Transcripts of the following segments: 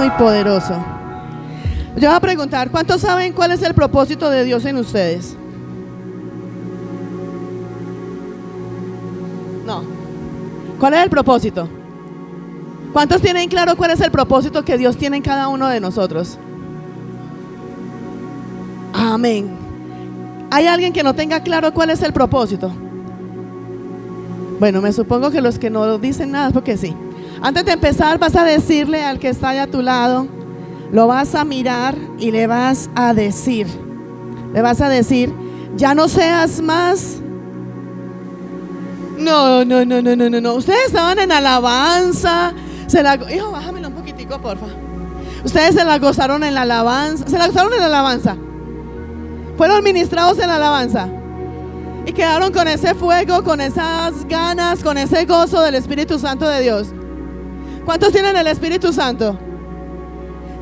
y poderoso. Yo voy a preguntar, ¿cuántos saben cuál es el propósito de Dios en ustedes? No. ¿Cuál es el propósito? ¿Cuántos tienen claro cuál es el propósito que Dios tiene en cada uno de nosotros? Amén. ¿Hay alguien que no tenga claro cuál es el propósito? Bueno, me supongo que los que no dicen nada es porque sí. Antes de empezar, vas a decirle al que está ahí a tu lado, lo vas a mirar y le vas a decir, ya no seas más. No. Ustedes estaban en alabanza. Hijo, bájamelo un poquitico, porfa. Ustedes se la gozaron en la alabanza. ¿Se la gozaron en la alabanza? Fueron ministrados en la alabanza. Y quedaron con ese fuego, con esas ganas, con ese gozo del Espíritu Santo de Dios. ¿Cuántos tienen el Espíritu Santo?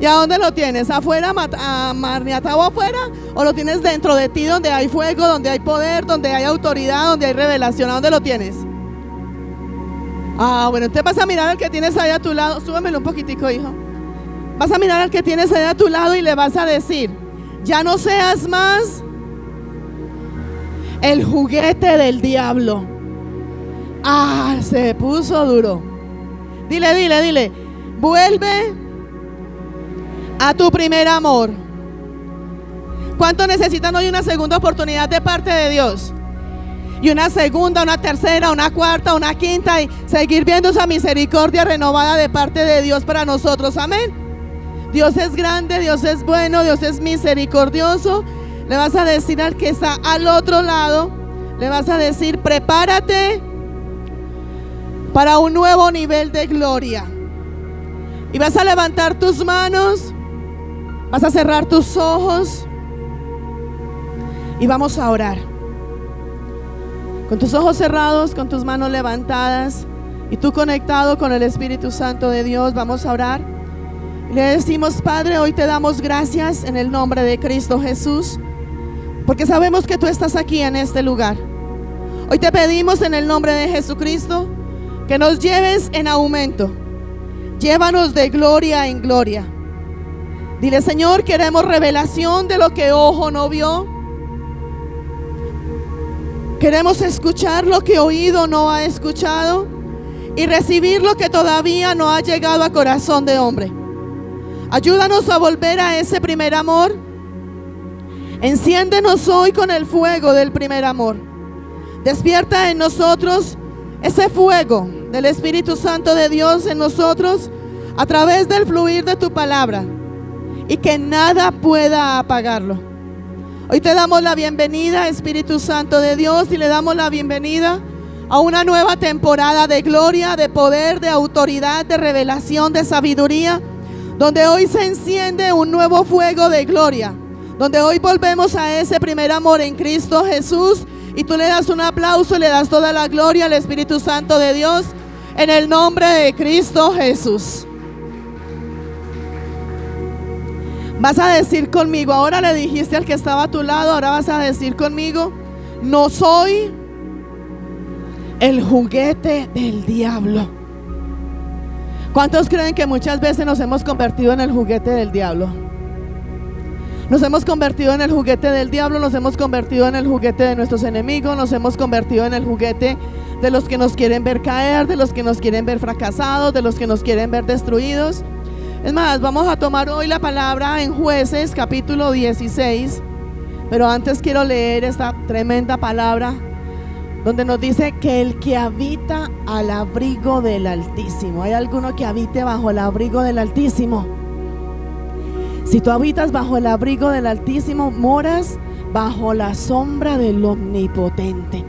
¿Y a dónde lo tienes? ¿Afuera, maniatado afuera? ¿O lo tienes dentro de ti, donde hay fuego, donde hay poder, donde hay autoridad, donde hay revelación? ¿A dónde lo tienes? Bueno, entonces vas a mirar al que tienes ahí a tu lado. Súbemelo un poquitico, hijo. Vas a mirar al que tienes ahí a tu lado y le vas a decir, ya no seas más el juguete del diablo. Se puso duro. Dile, vuelve a tu primer amor. ¿Cuánto necesitan hoy una segunda oportunidad de parte de Dios? Y una segunda, una tercera, una cuarta, una quinta, y seguir viendo esa misericordia renovada de parte de Dios para nosotros. Amén. Dios es grande, Dios es bueno, Dios es misericordioso. Le vas a decir al que está al otro lado, le vas a decir, prepárate para un nuevo nivel de gloria. Y vas a levantar tus manos, vas a cerrar tus ojos y vamos a orar. Con tus ojos cerrados, con tus manos levantadas y tú conectado con el Espíritu Santo de Dios, vamos a orar. Le decimos, Padre, hoy te damos gracias en el nombre de Cristo Jesús, porque sabemos que tú estás aquí en este lugar. Hoy te pedimos en el nombre de Jesucristo que nos lleves en aumento. Llévanos de gloria en gloria. Dile, Señor, queremos revelación de lo que ojo no vio. Queremos escuchar lo que oído no ha escuchado y recibir lo que todavía no ha llegado a corazón de hombre. Ayúdanos a volver a ese primer amor. Enciéndenos hoy con el fuego del primer amor. Despierta en nosotros ese fuego del Espíritu Santo de Dios en nosotros a través del fluir de tu palabra y que nada pueda apagarlo. Hoy te damos la bienvenida, Espíritu Santo de Dios, y le damos la bienvenida a una nueva temporada de gloria, de poder, de autoridad, de revelación, de sabiduría, donde hoy se enciende un nuevo fuego de gloria, donde hoy volvemos a ese primer amor en Cristo Jesús, y tú le das un aplauso y le das toda la gloria al Espíritu Santo de Dios en el nombre de Cristo Jesús. Vas a decir conmigo, ahora le dijiste al que estaba a tu lado, ahora vas a decir conmigo, no soy el juguete del diablo. ¿Cuántos creen que muchas veces nos hemos convertido en el juguete del diablo? Nos hemos convertido en el juguete del diablo, nos hemos convertido en el juguete de nuestros enemigos, nos hemos convertido en el juguete de los que nos quieren ver caer, de los que nos quieren ver fracasados, de los que nos quieren ver destruidos. Es más, vamos a tomar hoy la palabra en Jueces capítulo 16, pero antes quiero leer esta tremenda palabra donde nos dice que el que habita al abrigo del Altísimo. ¿Hay alguno que habite bajo el abrigo del Altísimo? Si tú habitas bajo el abrigo del Altísimo, moras bajo la sombra del Omnipotente.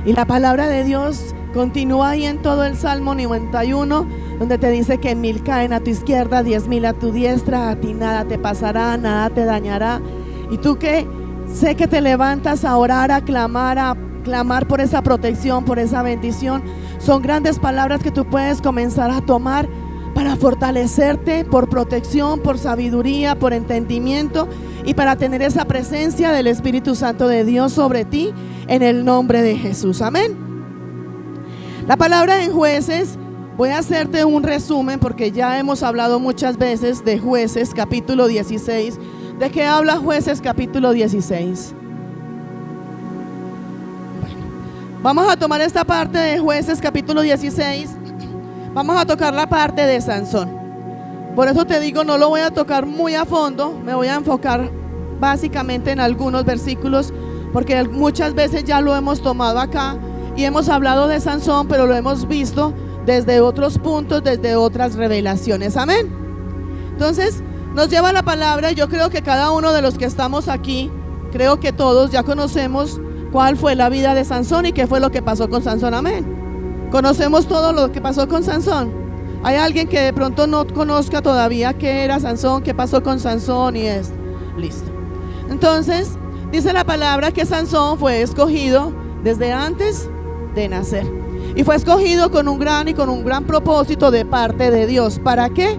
Y la palabra de Dios continúa ahí en todo el Salmo 91, donde te dice que 1000 caen a tu izquierda, 10,000 a tu diestra, a ti nada te pasará, nada te dañará. Y tú que sé que te levantas a orar, a clamar por esa protección, por esa bendición, son grandes palabras que tú puedes comenzar a tomar para fortalecerte por protección, por sabiduría, por entendimiento y para tener esa presencia del Espíritu Santo de Dios sobre ti en el nombre de Jesús. Amén. La palabra en Jueces Voy a hacerte un resumen porque ya hemos hablado muchas veces de Jueces capítulo 16. ¿De qué habla Jueces capítulo 16? Bueno, vamos a tomar esta parte de Jueces capítulo 16. Vamos a tocar la parte de Sansón. Por eso te digo, no lo voy a tocar muy a fondo. Me voy a enfocar básicamente en algunos versículos, porque muchas veces ya lo hemos tomado acá y hemos hablado de Sansón, pero lo hemos visto desde otros puntos, desde otras revelaciones. Amén. Entonces nos lleva la palabra. Yo creo que cada uno de los que estamos aquí, creo que todos ya conocemos cuál fue la vida de Sansón y qué fue lo que pasó con Sansón. Amén. Conocemos todo lo que pasó con Sansón. Hay alguien que de pronto no conozca todavía qué era Sansón, qué pasó con Sansón y es listo. Entonces dice la palabra que Sansón fue escogido desde antes de nacer. Y fue escogido con un gran propósito de parte de Dios. ¿Para qué?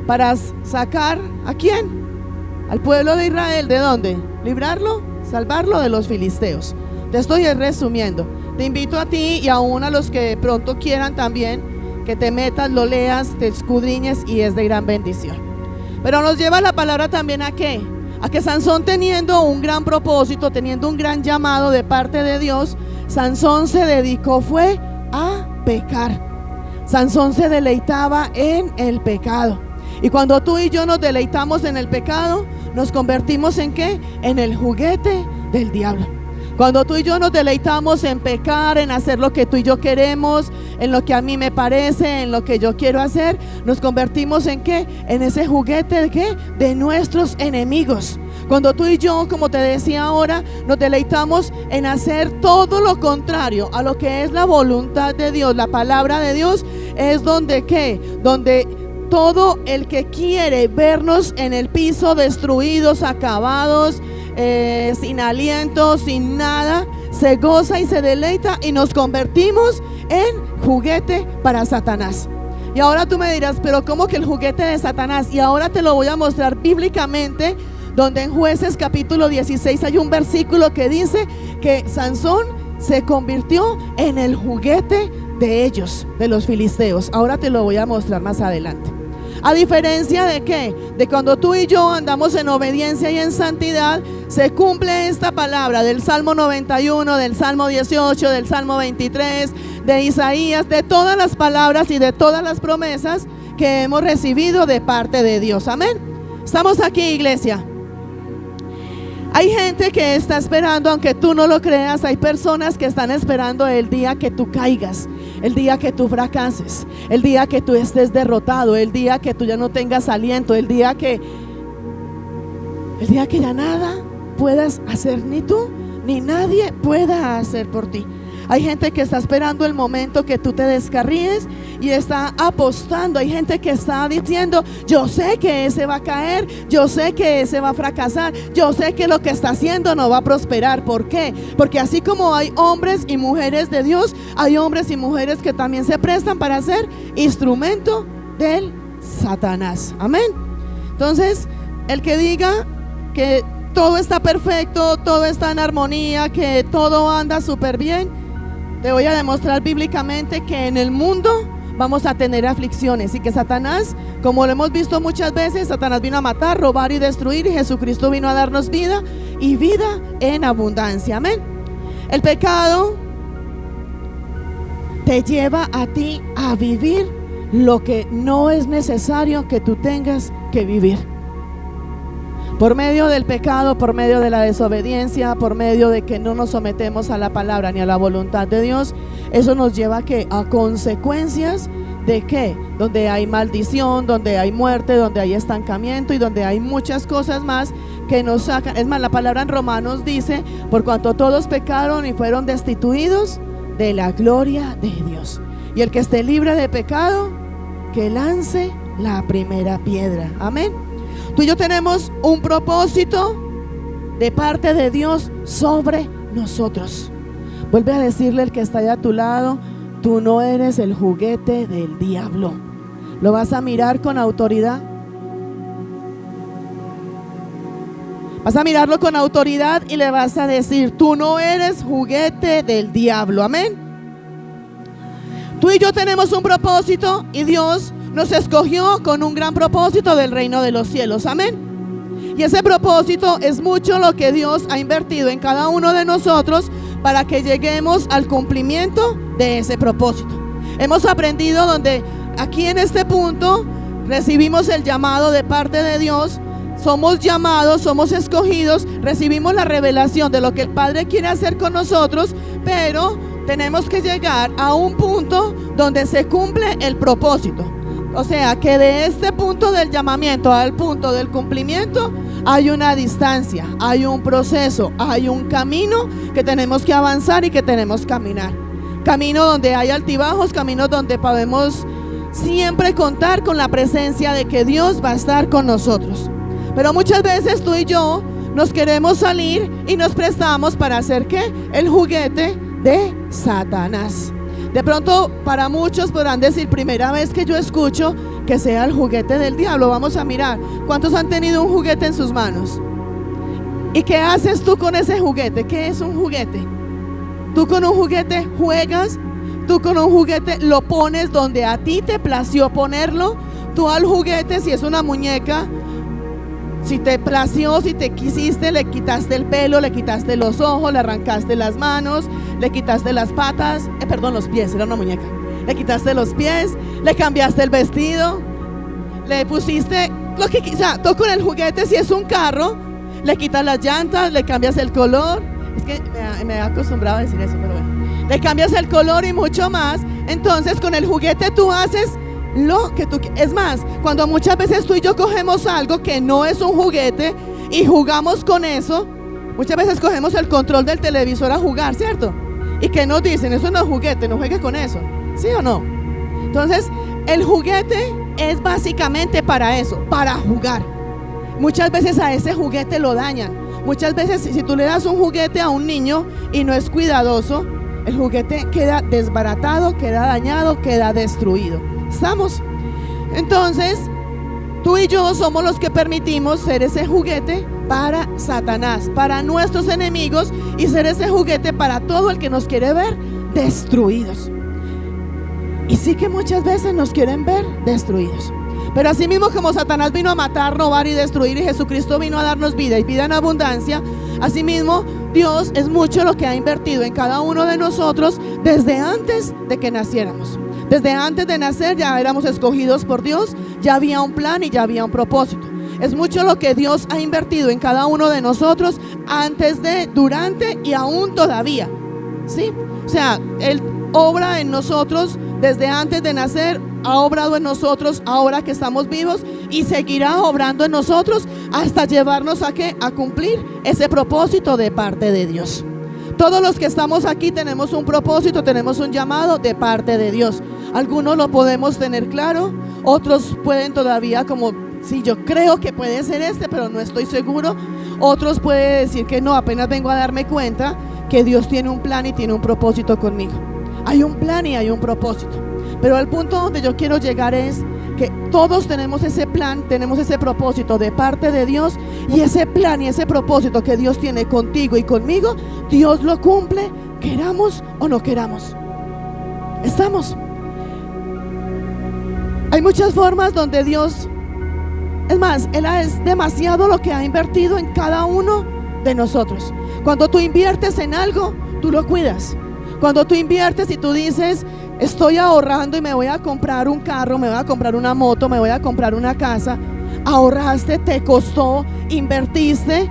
Para sacar ¿a quién? Al pueblo de Israel. ¿De dónde? Librarlo, salvarlo de los filisteos. Te estoy resumiendo. Te invito a ti y aún a los que pronto quieran también que te metas, lo leas, te escudriñes y es de gran bendición. Pero nos lleva la palabra también ¿a qué? A que Sansón, teniendo un gran propósito, teniendo un gran llamado de parte de Dios, Sansón se dedicó fue a pecar. Sansón se deleitaba en el pecado. Y cuando tú y yo nos deleitamos en el pecado, nos convertimos ¿en qué? En el juguete del diablo. Cuando tú y yo nos deleitamos en pecar, en hacer lo que tú y yo queremos, en lo que a mí me parece, en lo que yo quiero hacer, nos convertimos ¿en qué? En ese juguete ¿de qué? De nuestros enemigos. Cuando tú y yo, como te decía ahora, nos deleitamos en hacer todo lo contrario a lo que es la voluntad de Dios, la palabra de Dios, es donde ¿qué? Donde todo el que quiere vernos en el piso, destruidos, acabados, sin aliento, sin nada, se goza y se deleita y nos convertimos en juguete para Satanás. Y ahora tú me dirás, pero ¿cómo que el juguete de Satanás? Y ahora te lo voy a mostrar bíblicamente, donde en Jueces capítulo 16 hay un versículo que dice que Sansón se convirtió en el juguete de ellos, de los filisteos. Ahora te lo voy a mostrar más adelante. A diferencia de ¿qué? De cuando tú y yo andamos en obediencia y en santidad, se cumple esta palabra del Salmo 91, del Salmo 18, del Salmo 23, de Isaías, de todas las palabras y de todas las promesas que hemos recibido de parte de Dios. Amén. Estamos aquí, iglesia. Hay gente que está esperando, aunque tú no lo creas, hay personas que están esperando el día que tú caigas, el día que tú fracases, el día que tú estés derrotado, el día que tú ya no tengas aliento, el día que ya nada puedas hacer, ni tú ni nadie pueda hacer por ti. Hay gente que está esperando el momento que tú te descarríes y está apostando. Hay gente que está diciendo, yo sé que ese va a caer, yo sé que ese va a fracasar, yo sé que lo que está haciendo no va a prosperar. ¿Por qué? Porque así como hay hombres y mujeres de Dios, hay hombres y mujeres que también se prestan para ser instrumento del Satanás. Amén. Entonces, el que diga que todo está perfecto, todo está en armonía, que todo anda súper bien, te voy a demostrar bíblicamente que en el mundo vamos a tener aflicciones y que Satanás, como lo hemos visto muchas veces, Satanás vino a matar, robar y destruir, y Jesucristo vino a darnos vida y vida en abundancia. Amén. El pecado te lleva a ti a vivir lo que no es necesario que tú tengas que vivir. Por medio del pecado, por medio de la desobediencia, por medio de que no nos sometemos a la palabra ni a la voluntad de Dios, eso nos lleva a ¿qué? A consecuencias de ¿qué? Donde hay maldición, donde hay muerte, donde hay estancamiento y donde hay muchas cosas más que nos sacan. Es más, la palabra en Romanos dice, por cuanto todos pecaron y fueron destituidos de la gloria de Dios. Y el que esté libre de pecado, que lance la primera piedra. Amén. Tú y yo tenemos un propósito de parte de Dios sobre nosotros. Vuelve a decirle al que está allá a tu lado, tú no eres el juguete del diablo. Lo vas a mirar con autoridad. Vas a mirarlo con autoridad y le vas a decir, tú no eres juguete del diablo. Amén. Tú y yo tenemos un propósito y Dios nos escogió con un gran propósito del reino de los cielos. Amén. Y ese propósito es mucho lo que Dios ha invertido en cada uno de nosotros para que lleguemos al cumplimiento de ese propósito. Hemos aprendido donde aquí en este punto recibimos el llamado de parte de Dios. Somos llamados, somos escogidos, recibimos la revelación de lo que el Padre quiere hacer con nosotros, pero tenemos que llegar a un punto donde se cumple el propósito. O sea, que de este punto del llamamiento al punto del cumplimiento hay una distancia, hay un proceso, hay un camino que tenemos que avanzar y que tenemos que caminar. Camino donde hay altibajos, camino donde podemos siempre contar con la presencia de que Dios va a estar con nosotros. Pero muchas veces tú y yo nos queremos salir y nos prestamos para hacer ¿qué? El juguete de Satanás. De pronto para muchos podrán decir, primera vez que yo escucho que sea el juguete del diablo. Vamos a mirar, ¿cuántos han tenido un juguete en sus manos? ¿Y qué haces tú con ese juguete? ¿Qué es un juguete? Tú con un juguete juegas, tú con un juguete lo pones donde a ti te plació ponerlo. Tú al juguete, si es una muñeca, si te plació, si te quisiste, le quitaste el pelo, le quitaste los ojos, le arrancaste las manos, le quitaste las patas, los pies, era una muñeca. Le quitaste los pies, le cambiaste el vestido, le pusiste lo que quizá. Tú con el juguete, si es un carro, le quitas las llantas, le cambias el color. Es que me he acostumbrado a decir eso, pero bueno. Le cambias el color y mucho más. Entonces con el juguete tú haces lo que tú quieres. Es más, cuando muchas veces tú y yo cogemos algo que no es un juguete y jugamos con eso, muchas veces cogemos el control del televisor a jugar, ¿cierto? ¿Y qué nos dicen? Eso no es juguete, no juegue con eso, ¿sí o no? Entonces, el juguete es básicamente para eso, para jugar. Muchas veces a ese juguete lo dañan. Muchas veces si tú le das un juguete a un niño y no es cuidadoso, el juguete queda desbaratado, queda dañado, queda destruido. ¿Estamos? Entonces, tú y yo somos los que permitimos ser ese juguete para Satanás, para nuestros enemigos, y ser ese juguete para todo el que nos quiere ver destruidos. Y sí que muchas veces nos quieren ver destruidos. Pero así mismo como Satanás vino a matar, robar y destruir, y Jesucristo vino a darnos vida y vida en abundancia, así mismo Dios es mucho lo que ha invertido en cada uno de nosotros desde antes de que naciéramos. Desde antes de nacer ya éramos escogidos por Dios, ya había un plan y ya había un propósito. Es mucho lo que Dios ha invertido en cada uno de nosotros antes de, durante y aún todavía, ¿sí? O sea, Él obra en nosotros desde antes de nacer, ha obrado en nosotros ahora que estamos vivos y seguirá obrando en nosotros hasta llevarnos a ¿qué? A cumplir ese propósito de parte de Dios. Todos los que estamos aquí tenemos un propósito, tenemos un llamado de parte de Dios. Algunos lo podemos tener claro, otros pueden todavía como, sí, yo creo que puede ser pero no estoy seguro. Otros pueden decir que no, apenas vengo a darme cuenta que Dios tiene un plan y tiene un propósito conmigo. Hay un plan y hay un propósito. Pero el punto donde yo quiero llegar es que todos tenemos ese plan, tenemos ese propósito de parte de Dios, y ese plan y ese propósito que Dios tiene contigo y conmigo, Dios lo cumple, queramos o no queramos. ¿Estamos? Hay muchas formas donde Dios, es más, Él es demasiado lo que ha invertido en cada uno de nosotros. Cuando tú inviertes en algo, tú lo cuidas. Cuando tú inviertes y tú dices, estoy ahorrando y me voy a comprar un carro, me voy a comprar una moto, me voy a comprar una casa, ahorraste, te costó, invertiste,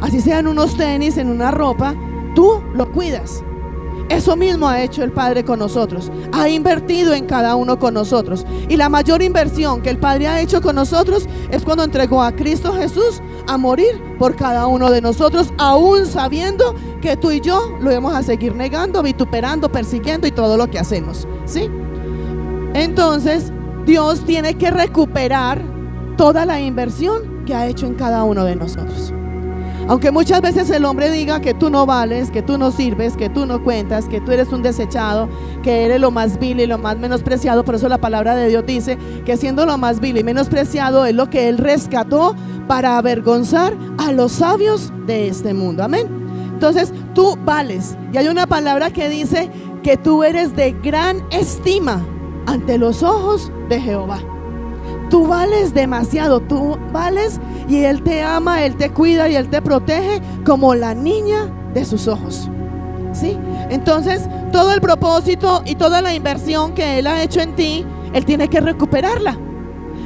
así sean unos tenis, en una ropa, tú lo cuidas. Eso mismo ha hecho el Padre con nosotros, ha invertido en cada uno con nosotros. Y la mayor inversión que el Padre ha hecho con nosotros es cuando entregó a Cristo Jesús a morir por cada uno de nosotros, aún sabiendo que tú y yo lo íbamos a seguir negando, vituperando, persiguiendo y todo lo que hacemos, ¿sí? Entonces Dios tiene que recuperar toda la inversión que ha hecho en cada uno de nosotros. Aunque muchas veces el hombre diga que tú no vales, que tú no sirves, que tú no cuentas, que tú eres un desechado, que eres lo más vil y lo más menospreciado. Por eso la palabra de Dios dice que siendo lo más vil y menospreciado es lo que Él rescató para avergonzar a los sabios de este mundo. Amén. Entonces tú vales. Y hay una palabra que dice que tú eres de gran estima ante los ojos de Jehová. Tú vales demasiado, tú vales, y Él te ama, Él te cuida y Él te protege como la niña de sus ojos. ¿Sí? Entonces, todo el propósito y toda la inversión que Él ha hecho en ti, Él tiene que recuperarla.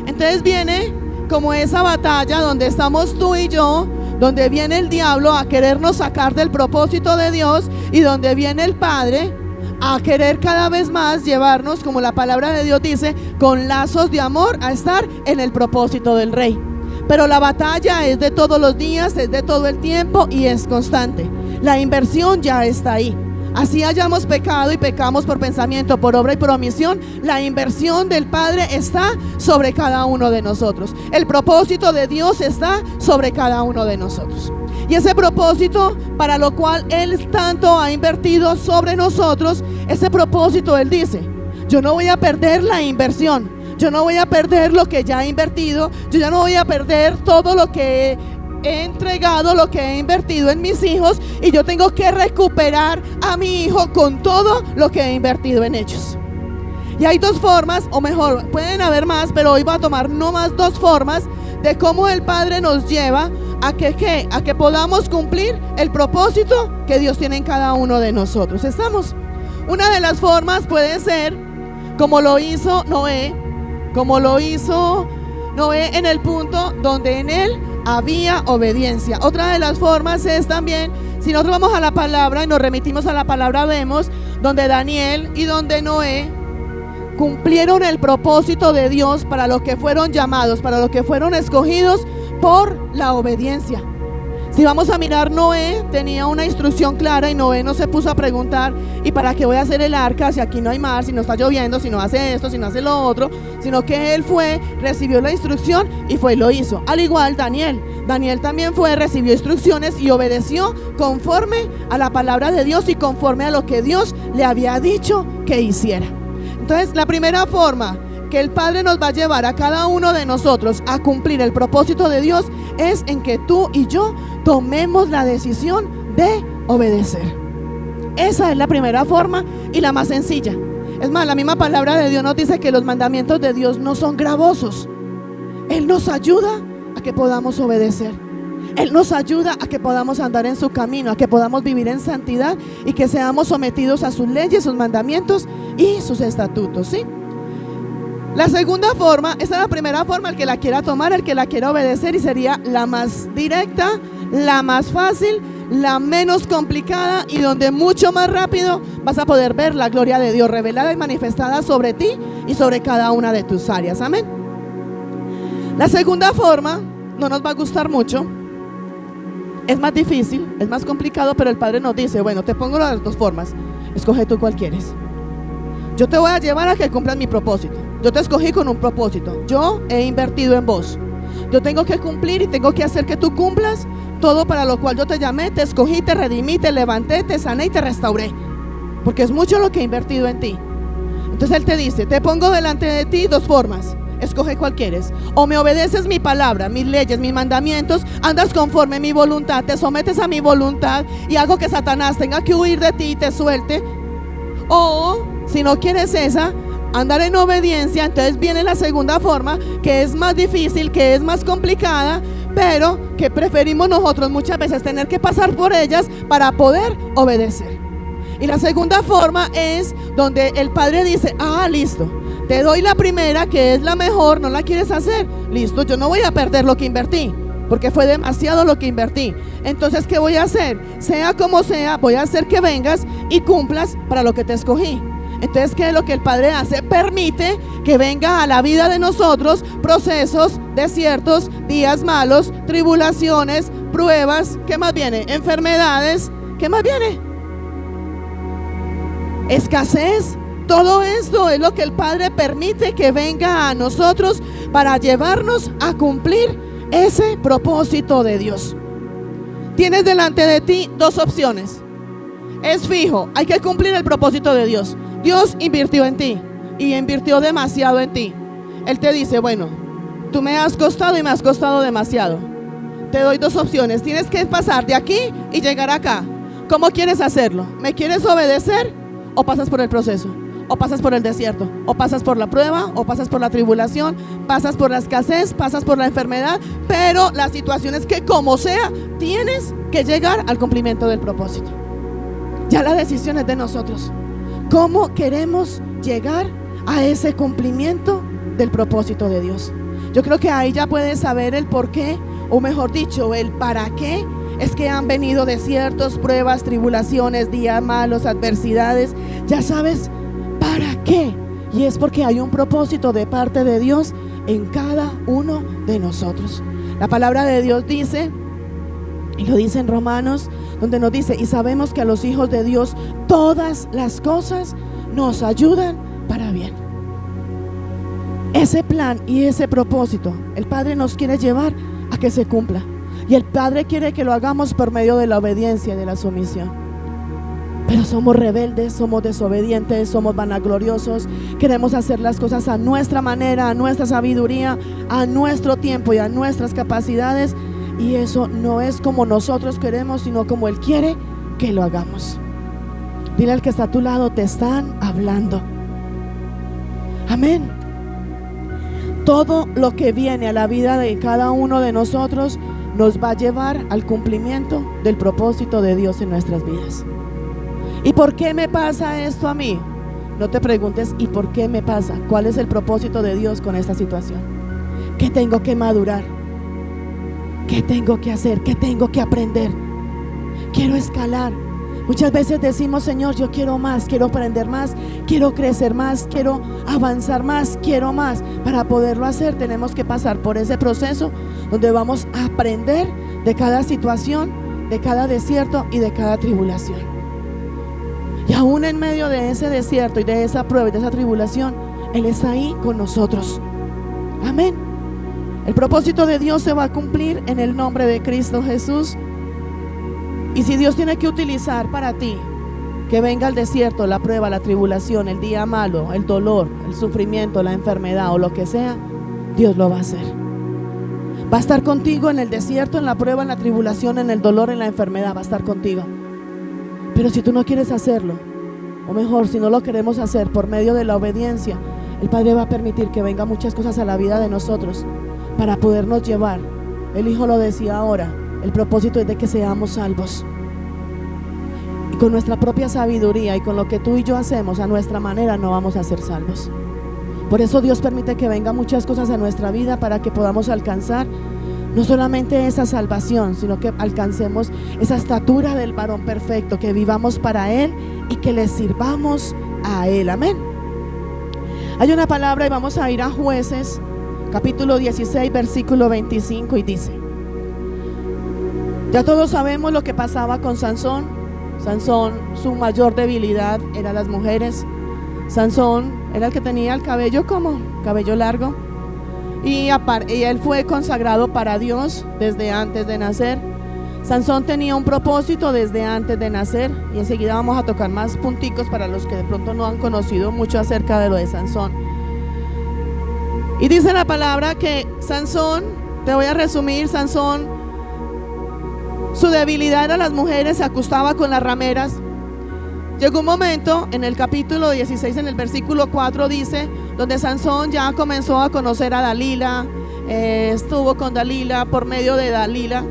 Entonces viene como esa batalla donde estamos tú y yo, donde viene el diablo a querernos sacar del propósito de Dios, y donde viene el Padre a querer cada vez más llevarnos, como la palabra de Dios dice, con lazos de amor a estar en el propósito del Rey. Pero la batalla es de todos los días, es de todo el tiempo y es constante. La inversión ya está ahí. Así hayamos pecado y pecamos por pensamiento, por obra y por omisión, la inversión del Padre está sobre cada uno de nosotros. El propósito de Dios está sobre cada uno de nosotros. Y ese propósito para lo cual Él tanto ha invertido sobre nosotros, ese propósito Él dice: yo no voy a perder la inversión, yo no voy a perder lo que ya he invertido, yo ya no voy a perder todo lo que he entregado, lo que he invertido en mis hijos, y yo tengo que recuperar a mi hijo con todo lo que he invertido en ellos. Y hay dos formas, o mejor, pueden haber más, pero hoy voy a tomar no más dos formas de cómo el Padre nos lleva a que podamos cumplir el propósito que Dios tiene en cada uno de nosotros. ¿Estamos? Una de las formas puede ser como lo hizo Noé, en el punto donde en él había obediencia. Otra de las formas es también, si nosotros vamos a la palabra y nos remitimos a la palabra, vemos donde Daniel y donde Noé cumplieron el propósito de Dios para lo que fueron llamados, para lo que fueron escogidos por la obediencia. Si vamos a mirar, Noé tenía una instrucción clara, y Noé no se puso a preguntar: ¿y para qué voy a hacer el arca si aquí no hay mar, si no está lloviendo, si no hace esto, si no hace lo otro? Sino que él fue, recibió la instrucción y fue y lo hizo. Al igual Daniel también fue, recibió instrucciones y obedeció conforme a la palabra de Dios y conforme a lo que Dios le había dicho que hiciera. Entonces, la primera forma que el Padre nos va a llevar a cada uno de nosotros a cumplir el propósito de Dios es en que tú y yo tomemos la decisión de obedecer. Esa es la primera forma y la más sencilla. Es más, la misma palabra de Dios nos dice que los mandamientos de Dios no son gravosos. Él nos ayuda a que podamos obedecer. Él nos ayuda a que podamos andar en su camino, a que podamos vivir en santidad y que seamos sometidos a sus leyes, sus mandamientos y sus estatutos, ¿sí? La segunda forma, esta es la primera forma, el que la quiera tomar, el que la quiera obedecer, y sería la más directa, la más fácil, la menos complicada, y donde mucho más rápido vas a poder ver la gloria de Dios revelada y manifestada sobre ti y sobre cada una de tus áreas. Amén. La segunda forma no nos va a gustar mucho, es más difícil, es más complicado, pero el Padre nos dice: bueno, te pongo las dos formas, escoge tú cuál quieres. Yo te voy a llevar a que cumplas mi propósito. Yo te escogí con un propósito. Yo he invertido en vos. Yo tengo que cumplir y tengo que hacer que tú cumplas todo para lo cual yo te llamé, te escogí, te redimí, te levanté, te sané y te restauré. Porque es mucho lo que he invertido en ti. Entonces Él te dice: te pongo delante de ti dos formas. Escoge cuál quieres. O me obedeces mi palabra, mis leyes, mis mandamientos, andas conforme a mi voluntad, te sometes a mi voluntad y hago que Satanás tenga que huir de ti y te suelte. O si no quieres esa, andar en obediencia. Entonces viene la segunda forma, que es más difícil, que es más complicada, pero que preferimos nosotros muchas veces tener que pasar por ellas para poder obedecer. Y la segunda forma es donde el Padre dice: listo, te doy la primera, que es la mejor, no la quieres hacer, listo, yo no voy a perder lo que invertí, porque fue demasiado lo que invertí. Entonces, ¿qué voy a hacer? Sea como sea, voy a hacer que vengas y cumplas para lo que te escogí. Entonces, ¿qué es lo que el Padre hace? Permite que venga a la vida de nosotros procesos, desiertos, días malos, tribulaciones, pruebas. ¿Qué más viene? Enfermedades. ¿Qué más viene? Escasez. Todo esto es lo que el Padre permite que venga a nosotros para llevarnos a cumplir ese propósito de Dios. Tienes delante de ti dos opciones. Es fijo, hay que cumplir el propósito de Dios. Dios invirtió en ti y invirtió demasiado en ti. Él te dice: bueno, tú me has costado y me has costado demasiado. Te doy dos opciones. Tienes que pasar de aquí y llegar acá. ¿Cómo quieres hacerlo? ¿Me quieres obedecer o pasas por el proceso, o pasas por el desierto, o pasas por la prueba, o pasas por la tribulación, pasas por la escasez, pasas por la enfermedad, pero la situación es que como sea, tienes que llegar al cumplimiento del propósito. Ya la decisión es de nosotros. ¿Cómo queremos llegar a ese cumplimiento del propósito de Dios? Yo creo que ahí ya puedes saber el por qué, o mejor dicho, el para qué es que han venido desiertos, pruebas, tribulaciones, días malos, adversidades. Ya sabes para qué. Y es porque hay un propósito de parte de Dios en cada uno de nosotros. La palabra de Dios dice, y lo dice en Romanos, donde nos dice: y sabemos que a los hijos de Dios todas las cosas nos ayudan para bien. Ese plan y ese propósito, el Padre nos quiere llevar a que se cumpla. Y el Padre quiere que lo hagamos por medio de la obediencia y de la sumisión. Pero somos rebeldes, somos desobedientes, somos vanagloriosos. Queremos hacer las cosas a nuestra manera, a nuestra sabiduría, a nuestro tiempo y a nuestras capacidades. Y eso no es como nosotros queremos, sino como Él quiere que lo hagamos. Dile al que está a tu lado: te están hablando. Amén. Todo lo que viene a la vida de cada uno de nosotros nos va a llevar al cumplimiento del propósito de Dios en nuestras vidas. ¿Y por qué me pasa esto a mí? No te preguntes ¿y por qué me pasa? ¿Cuál es el propósito de Dios con esta situación? ¿Qué tengo que madurar? ¿Qué tengo que hacer? ¿Qué tengo que aprender? Quiero escalar. Muchas veces decimos: Señor, yo quiero más, quiero aprender más, quiero crecer más, quiero avanzar más, quiero más. Para poderlo hacer tenemos que pasar por ese proceso donde vamos a aprender de cada situación, de cada desierto y de cada tribulación. Y aún en medio de ese desierto y de esa prueba y de esa tribulación, Él está ahí con nosotros. Amén. El propósito de Dios se va a cumplir en el nombre de Cristo Jesús. Y si Dios tiene que utilizar para ti que venga el desierto, la prueba, la tribulación, el día malo, el dolor, el sufrimiento, la enfermedad o lo que sea, Dios lo va a hacer. Va a estar contigo en el desierto, en la prueba, en la tribulación, en el dolor, en la enfermedad. Va a estar contigo. Pero si tú no quieres hacerlo, o mejor, si no lo queremos hacer por medio de la obediencia, el Padre va a permitir que vengan muchas cosas a la vida de nosotros para podernos llevar. El Hijo lo decía ahora: el propósito es de que seamos salvos. Y con nuestra propia sabiduría y con lo que tú y yo hacemos a nuestra manera no vamos a ser salvos. Por eso Dios permite que vengan muchas cosas a nuestra vida para que podamos alcanzar no solamente esa salvación, sino que alcancemos esa estatura del varón perfecto, que vivamos para Él y que le sirvamos a Él. Amén. Hay una palabra y vamos a ir a Jueces capítulo 16 versículo 25 y dice: ya todos sabemos lo que pasaba con Sansón. Sansón, su mayor debilidad eran las mujeres. Sansón era el que tenía el cabello largo. Y él fue consagrado para Dios desde antes de nacer. Sansón tenía un propósito desde antes de nacer. Y enseguida vamos a tocar más punticos para los que de pronto no han conocido mucho acerca de lo de Sansón. Y dice la palabra que Sansón, te voy a resumir, Sansón, su debilidad era las mujeres, se acostaba con las rameras. Llegó un momento en el capítulo 16, en el versículo 4 dice, donde Sansón ya comenzó a conocer a Dalila, estuvo con Dalila. Por medio de Dalila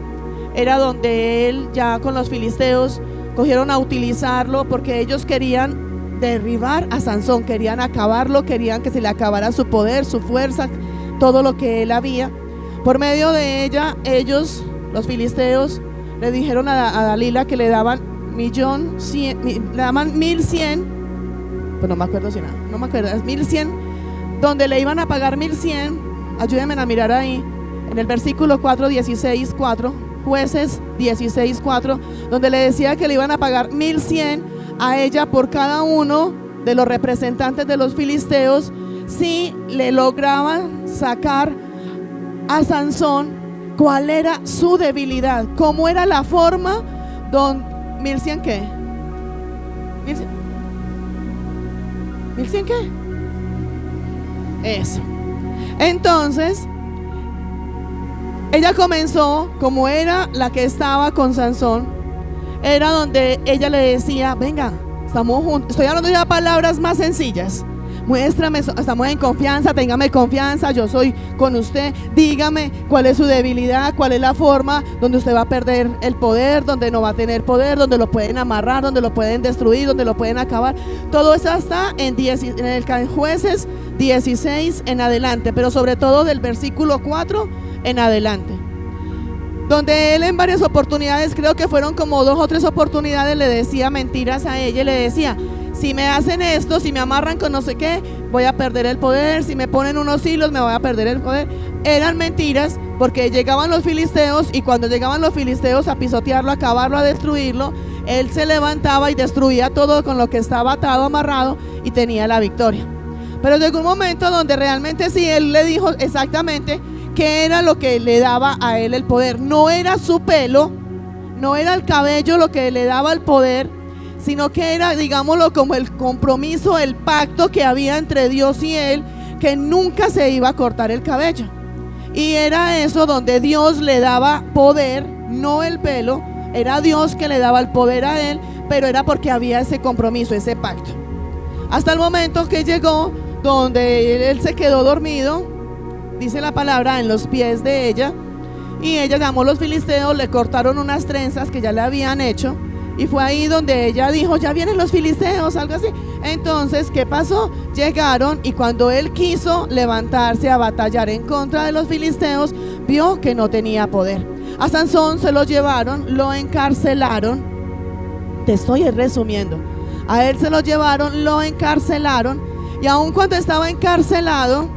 era donde él ya con los filisteos cogieron a utilizarlo, porque ellos querían derribar a Sansón, querían acabarlo, querían que se le acabara su poder, su fuerza, todo lo que él había. Por medio de ella, ellos, los filisteos, le dijeron a Dalila que le daban 1,100, pues no me acuerdo si nada, no me acuerdo, es 1,100, donde le iban a pagar 1,100. Ayúdenme a mirar ahí, en el versículo 4, 16:4, Jueces 16:4, donde le decía que le iban a pagar 1,100 a ella por cada uno de los representantes de los filisteos si le lograban sacar a Sansón cuál era su debilidad, cómo era la forma. ¿1,100 qué? ¿1,100 qué? Eso. Entonces ella comenzó, como era la que estaba con Sansón, era donde ella le decía: venga, Estamos juntos. Estoy hablando ya de palabras más sencillas. Muéstrame, estamos en confianza, téngame confianza, yo soy con usted. Dígame cuál es su debilidad, cuál es la forma donde usted va a perder el poder, donde no va a tener poder, donde lo pueden amarrar, donde lo pueden destruir, donde lo pueden acabar. Todo eso está en Jueces 16 en adelante, pero sobre todo del versículo 4 en adelante, donde él en varias oportunidades, creo que fueron como 2 o 3 oportunidades, le decía mentiras a ella y le decía: si me hacen esto, si me amarran con no sé qué, voy a perder el poder. Si me ponen unos hilos, me voy a perder el poder. Eran mentiras, porque llegaban los filisteos, y cuando llegaban los filisteos a pisotearlo, a acabarlo, a destruirlo, él se levantaba y destruía todo con lo que estaba atado, amarrado, y tenía la victoria. Pero llegó un momento donde realmente sí, él le dijo exactamente qué era lo que le daba a él el poder. No era su pelo, no era el cabello lo que le daba el poder, sino que era, digámoslo, como el compromiso, el pacto que había entre Dios y él, que nunca se iba a cortar el cabello. Y era eso donde Dios le daba poder, no el pelo. Era Dios que le daba el poder a él, pero era porque había ese compromiso, ese pacto. Hasta el momento que llegó donde él se quedó dormido, dice la palabra, en los pies de ella, y ella llamó a los filisteos, le cortaron unas trenzas que ya le habían hecho. Y fue ahí donde ella dijo: ya vienen los filisteos, algo así. Entonces, ¿qué pasó? Llegaron, y cuando él quiso levantarse a batallar en contra de los filisteos, vio que no tenía poder. A Sansón se lo llevaron, lo encarcelaron. Te estoy resumiendo. A él se lo llevaron, lo encarcelaron, y aun cuando estaba encarcelado,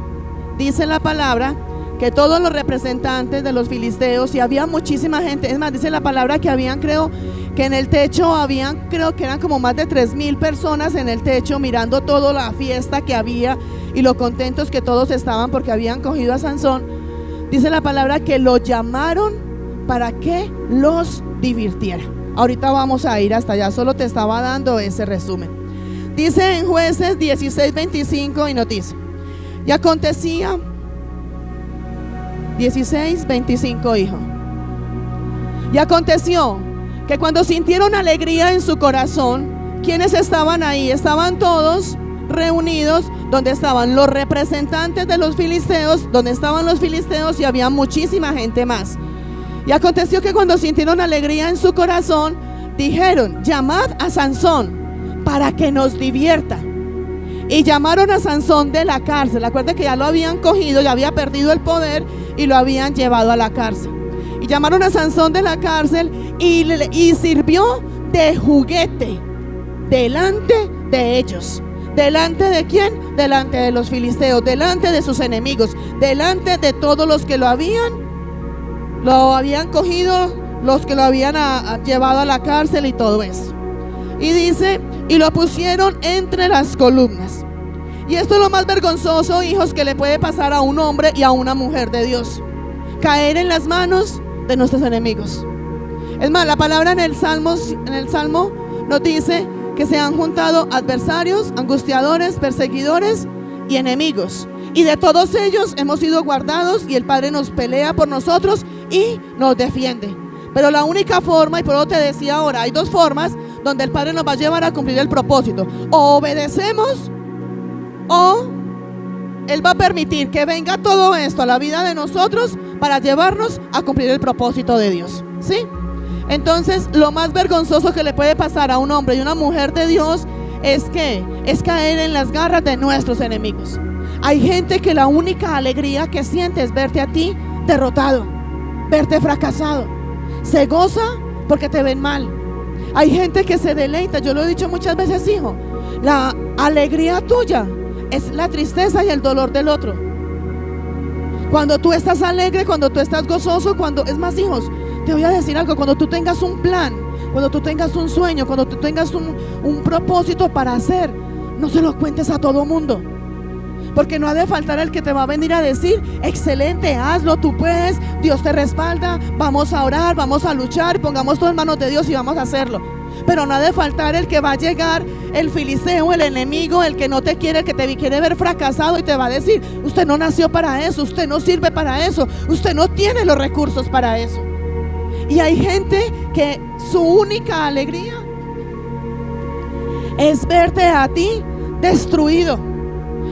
dice la palabra que todos los representantes de los filisteos, y había muchísima gente, es más, dice la palabra que habían, creo que en el techo habían, creo que eran como más de 3,000 personas en el techo, mirando toda la fiesta que había y lo contentos que todos estaban porque habían cogido a Sansón. Dice la palabra que lo llamaron para que los divirtiera. Ahorita vamos a ir hasta allá, solo te estaba dando ese resumen. Dice en Jueces 16:25 y nos dice: y acontecía 16:25, hijo. Y aconteció que cuando sintieron alegría en su corazón, ¿quiénes estaban ahí? Estaban todos reunidos, donde estaban los representantes de los filisteos, donde estaban los filisteos, y había muchísima gente más. Y aconteció que cuando sintieron alegría en su corazón, dijeron: llamad a Sansón para que nos divierta. Y llamaron a Sansón de la cárcel. Acuérdense que ya lo habían cogido, ya había perdido el poder y lo habían llevado a la cárcel. Y llamaron a Sansón de la cárcel y sirvió de juguete delante de ellos. ¿Delante de quién? Delante de los filisteos, delante de sus enemigos, delante de todos los que lo habían cogido, los que lo habían llevado a la cárcel y todo eso. Y dice: y lo pusieron entre las columnas. Y esto es lo más vergonzoso, hijos, que le puede pasar a un hombre y a una mujer de Dios: caer en las manos de nuestros enemigos. Es más, la palabra en el Salmo nos dice que se han juntado adversarios, angustiadores, perseguidores y enemigos, y de todos ellos hemos sido guardados, y el Padre nos pelea por nosotros y nos defiende. Pero la única forma, y por eso te decía ahora, hay 2 formas donde el Padre nos va a llevar a cumplir el propósito: o obedecemos, o Él va a permitir que venga todo esto a la vida de nosotros para llevarnos a cumplir el propósito de Dios, ¿sí? Entonces, lo más vergonzoso que le puede pasar a un hombre y una mujer de Dios es caer en las garras de nuestros enemigos. Hay gente que la única alegría que siente es verte a ti derrotado, verte fracasado. Se goza porque te ven mal. Hay gente que se deleita. Yo lo he dicho muchas veces, hijo: la alegría tuya es la tristeza y el dolor del otro. Cuando tú estás alegre, cuando tú estás gozoso, es más, hijos, te voy a decir algo: cuando tú tengas un plan, cuando tú tengas un sueño, cuando tú tengas un propósito para hacer, no se lo cuentes a todo mundo, porque no ha de faltar el que te va a venir a decir: excelente, hazlo, tú puedes, Dios te respalda, vamos a orar, vamos a luchar, pongamos todo en manos de Dios y vamos a hacerlo. Pero no ha de faltar el que va a llegar, el filisteo, el enemigo, el que no te quiere, el que te quiere ver fracasado, y te va a decir: usted no nació para eso, usted no sirve para eso, usted no tiene los recursos para eso. Y hay gente que su única alegría es verte a ti destruido.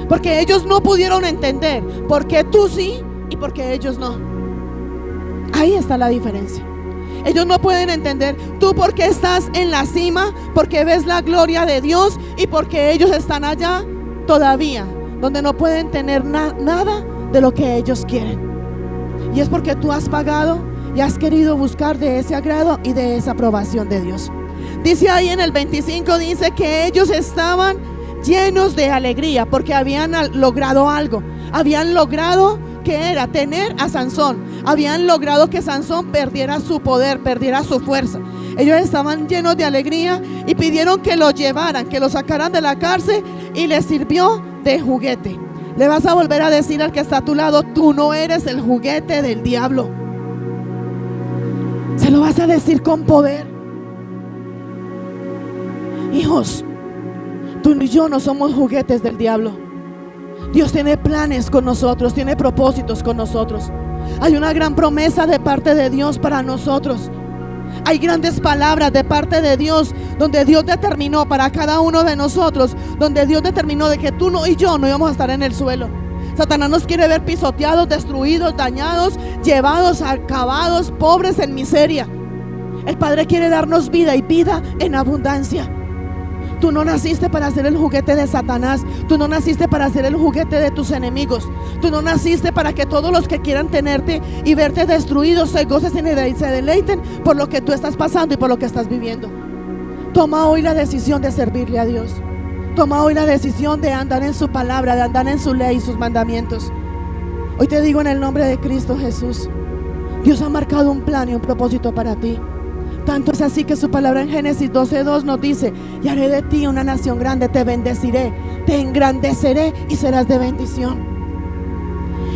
Porque ellos no pudieron entender por qué tú sí y por qué ellos no. Ahí está la diferencia. Ellos no pueden entender tú por qué estás en la cima, porque ves la gloria de Dios, y porque ellos están allá todavía, donde no pueden tener nada de lo que ellos quieren. Y es porque tú has pagado y has querido buscar de ese agrado y de esa aprobación de Dios. Dice ahí en el 25, dice que ellos estaban llenos de alegría porque habían logrado algo. Habían logrado que era tener a Sansón. Habían logrado que Sansón perdiera su poder, perdiera su fuerza. Ellos estaban llenos de alegría y pidieron que lo llevaran, que lo sacaran de la cárcel, y les sirvió de juguete. Le vas a volver a decir al que está a tu lado: tú no eres el juguete del diablo. Se lo vas a decir con poder. Hijos, tú y yo no somos juguetes del diablo. Dios tiene planes con nosotros, tiene propósitos con nosotros. Hay una gran promesa de parte de Dios para nosotros. Hay grandes palabras de parte de Dios, donde Dios determinó para cada uno de nosotros, donde Dios determinó de que tú y yo no íbamos a estar en el suelo. Satanás nos quiere ver pisoteados, destruidos, dañados, llevados, acabados, pobres, en miseria. El Padre quiere darnos vida, y vida en abundancia. Tú no naciste para ser el juguete de Satanás. Tú no naciste para ser el juguete de tus enemigos. Tú no naciste para que todos los que quieran tenerte y verte destruido se gocen y se deleiten por lo que tú estás pasando y por lo que estás viviendo. Toma hoy la decisión de servirle a Dios. Toma hoy la decisión de andar en su palabra, de andar en su ley y sus mandamientos. Hoy te digo en el nombre de Cristo Jesús, Dios ha marcado un plan y un propósito para ti. Tanto es así que su palabra en Génesis 12:2 nos dice: y haré de ti una nación grande, te bendeciré, te engrandeceré y serás de bendición.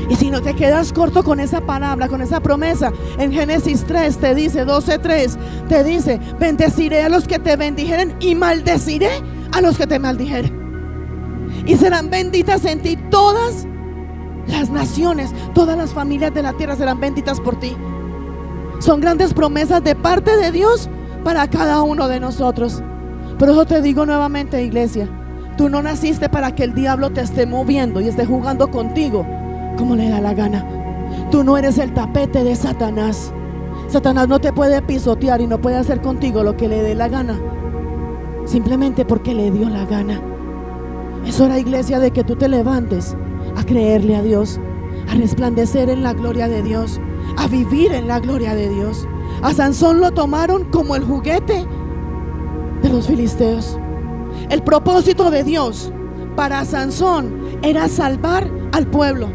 Y si no te quedas corto con esa palabra, con esa promesa, en Génesis 3 te dice, 12:3 te dice: bendeciré a los que te bendijeren y maldeciré a los que te maldijeren. Y serán benditas en ti todas las naciones, todas las familias de la tierra serán benditas por ti. Son grandes promesas de parte de Dios para cada uno de nosotros. Por eso te digo nuevamente, iglesia, tú no naciste para que el diablo te esté moviendo y esté jugando contigo como le da la gana. Tú no eres el tapete de Satanás. Satanás no te puede pisotear y no puede hacer contigo lo que le dé la gana, simplemente porque le dio la gana. Es hora, iglesia, de que tú te levantes a creerle a Dios, a resplandecer en la gloria de Dios, a vivir en la gloria de Dios. A Sansón lo tomaron como el juguete de los filisteos. El propósito de Dios para Sansón era salvar al pueblo,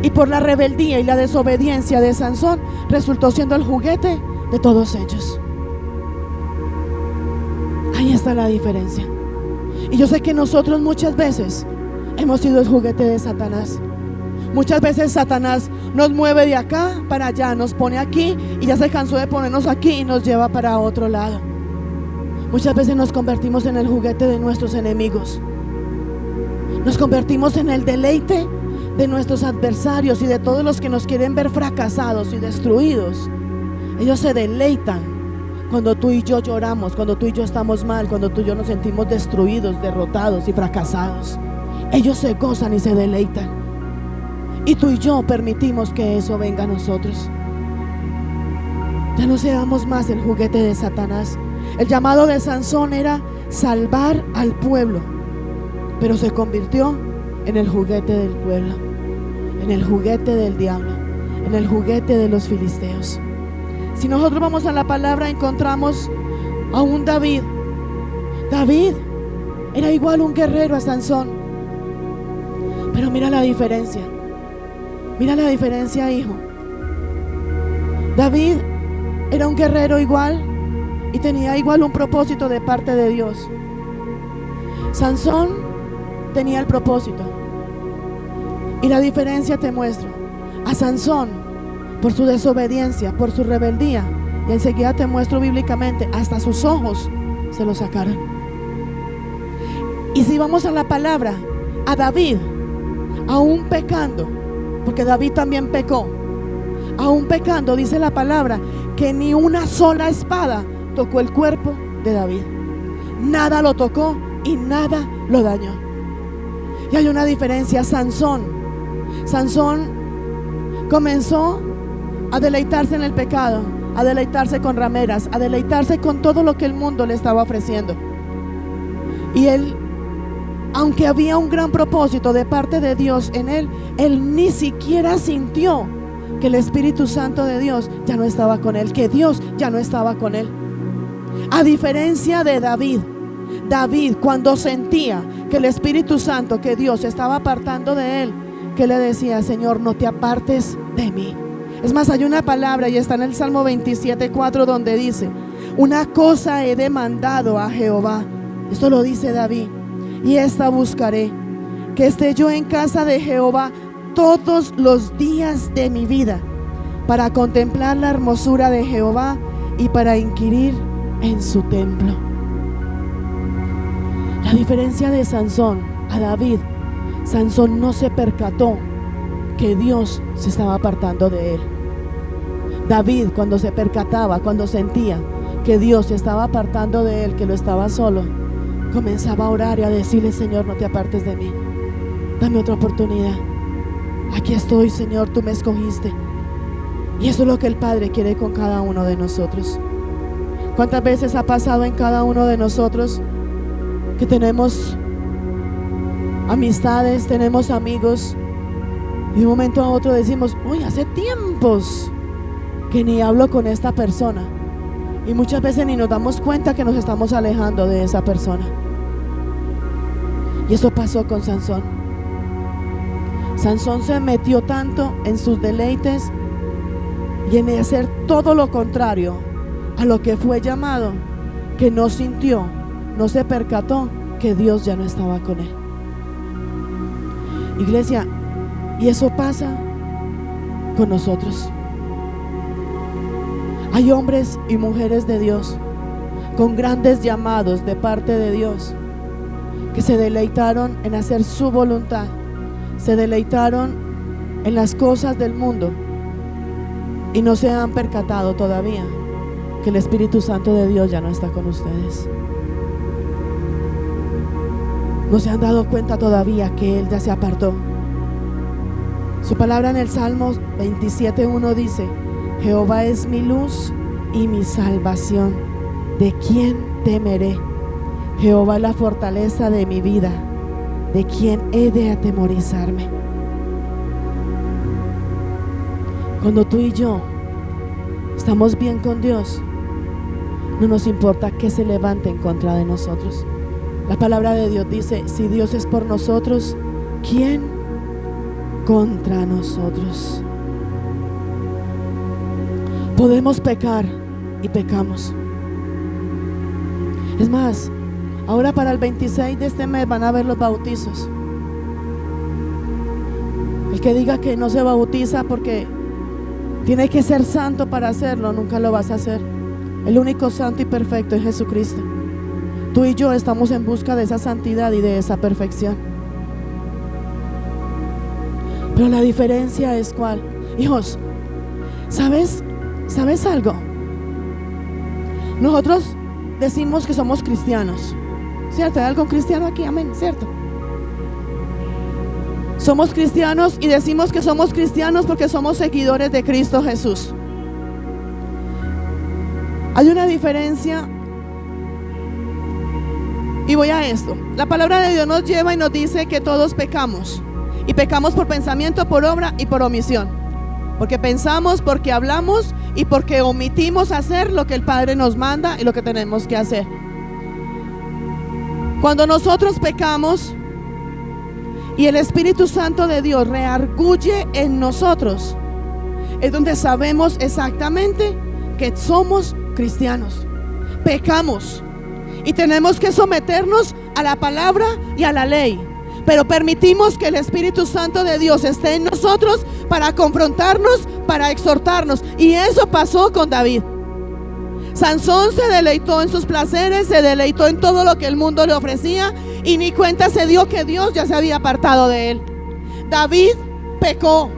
y por la rebeldía y la desobediencia de Sansón resultó siendo el juguete de todos ellos. Ahí está la diferencia. Y yo sé que nosotros muchas veces hemos sido el juguete de Satanás. Muchas veces Satanás nos mueve de acá para allá, nos pone aquí y ya se cansó de ponernos aquí y nos lleva para otro lado. Muchas veces nos convertimos en el juguete de nuestros enemigos. Nos convertimos en el deleite de nuestros adversarios y de todos los que nos quieren ver fracasados y destruidos. Ellos se deleitan cuando tú y yo lloramos, cuando tú y yo estamos mal, cuando tú y yo nos sentimos destruidos, derrotados y fracasados. Ellos se gozan y se deleitan. Y tú y yo permitimos que eso venga a nosotros. Ya no seamos más el juguete de Satanás. El llamado de Sansón era salvar al pueblo, pero se convirtió en el juguete del pueblo, en el juguete del diablo, en el juguete de los filisteos. Si nosotros vamos a la palabra, encontramos a un David. David era igual un guerrero a Sansón, pero mira la diferencia. Mira la diferencia, hijo. David era un guerrero igual y tenía igual un propósito de parte de Dios. Sansón tenía el propósito, y la diferencia te muestro. A Sansón, por su desobediencia, por su rebeldía, y enseguida te muestro bíblicamente, hasta sus ojos se lo sacaron. Y si vamos a la palabra, a David, aún pecando, porque David también pecó, aún pecando, dice la palabra que ni una sola espada tocó el cuerpo de David. nada lo tocó y nada lo dañó. Y hay una diferencia. Sansón comenzó a deleitarse en el pecado, a deleitarse con rameras, a deleitarse con todo lo que el mundo le estaba ofreciendo. Y él, aunque había un gran propósito de parte de Dios en él, él ni siquiera sintió que el Espíritu Santo de Dios ya no estaba con él, que Dios ya no estaba con él. A diferencia de David, cuando sentía que el Espíritu Santo, que Dios se estaba apartando de él, que le decía: Señor, no te apartes de mí. Es más, hay una palabra y está en el Salmo 27:4 donde dice: una cosa he demandado a Jehová. Esto lo dice David: y esta buscaré, que esté yo en casa de Jehová todos los días de mi vida, para contemplar la hermosura de Jehová y para inquirir en su templo. La diferencia de Sansón a David: Sansón no se percató que Dios se estaba apartando de él. David, cuando se percataba, cuando sentía que Dios se estaba apartando de él, que lo estaba solo, comenzaba a orar y a decirle: Señor, no te apartes de mí, dame otra oportunidad. Aquí estoy, Señor, tú me escogiste. Y eso es lo que el Padre quiere con cada uno de nosotros. ¿Cuántas veces ha pasado en cada uno de nosotros que tenemos amistades, tenemos amigos, y de un momento a otro decimos: uy, hace tiempos que ni hablo con esta persona? Y muchas veces ni nos damos cuenta que nos estamos alejando de esa persona. Y eso pasó con Sansón. Sansón se metió tanto en sus deleites y en hacer todo lo contrario a lo que fue llamado, que no sintió, no se percató que Dios ya no estaba con él. Iglesia, y eso pasa con nosotros. Hay hombres y mujeres de Dios con grandes llamados de parte de Dios, que se deleitaron en hacer su voluntad, se deleitaron en las cosas del mundo y no se han percatado todavía que el Espíritu Santo de Dios ya no está con ustedes. No se han dado cuenta todavía que Él ya se apartó. Su palabra en el Salmo 27:1 dice: Jehová es mi luz y mi salvación, ¿de quién temeré? Jehová es la fortaleza de mi vida, ¿de quién he de atemorizarme? Cuando tú y yo estamos bien con Dios, no nos importa que se levante en contra de nosotros. La palabra de Dios dice: si Dios es por nosotros, ¿quién contra nosotros? Podemos pecar y pecamos. Es más, ahora para el 26 de este mes van a haber los bautizos. El que diga que no se bautiza porque tiene que ser santo para hacerlo, nunca lo vas a hacer. El único santo y perfecto es Jesucristo. Tú y yo estamos en busca de esa santidad y de esa perfección. Pero la diferencia es ¿cuál? Hijos, ¿sabes algo? Nosotros decimos que somos cristianos, ¿cierto? ¿Hay algún cristiano aquí? Amén, ¿cierto? Somos cristianos y decimos que somos cristianos porque somos seguidores de Cristo Jesús. Hay una diferencia. Y voy a esto. La palabra de Dios nos lleva y nos dice que todos pecamos. Y pecamos por pensamiento, por obra y por omisión. Porque pensamos, porque hablamos y porque omitimos hacer lo que el Padre nos manda y lo que tenemos que hacer. Cuando nosotros pecamos y el Espíritu Santo de Dios reargulle en nosotros, es donde sabemos exactamente que somos cristianos. Pecamos y tenemos que someternos a la palabra y a la ley, pero permitimos que el Espíritu Santo de Dios esté en nosotros para confrontarnos, para exhortarnos. Y eso pasó con David. Sansón se deleitó en sus placeres, se deleitó en todo lo que el mundo le ofrecía y ni cuenta se dio que Dios ya se había apartado de él. David pecó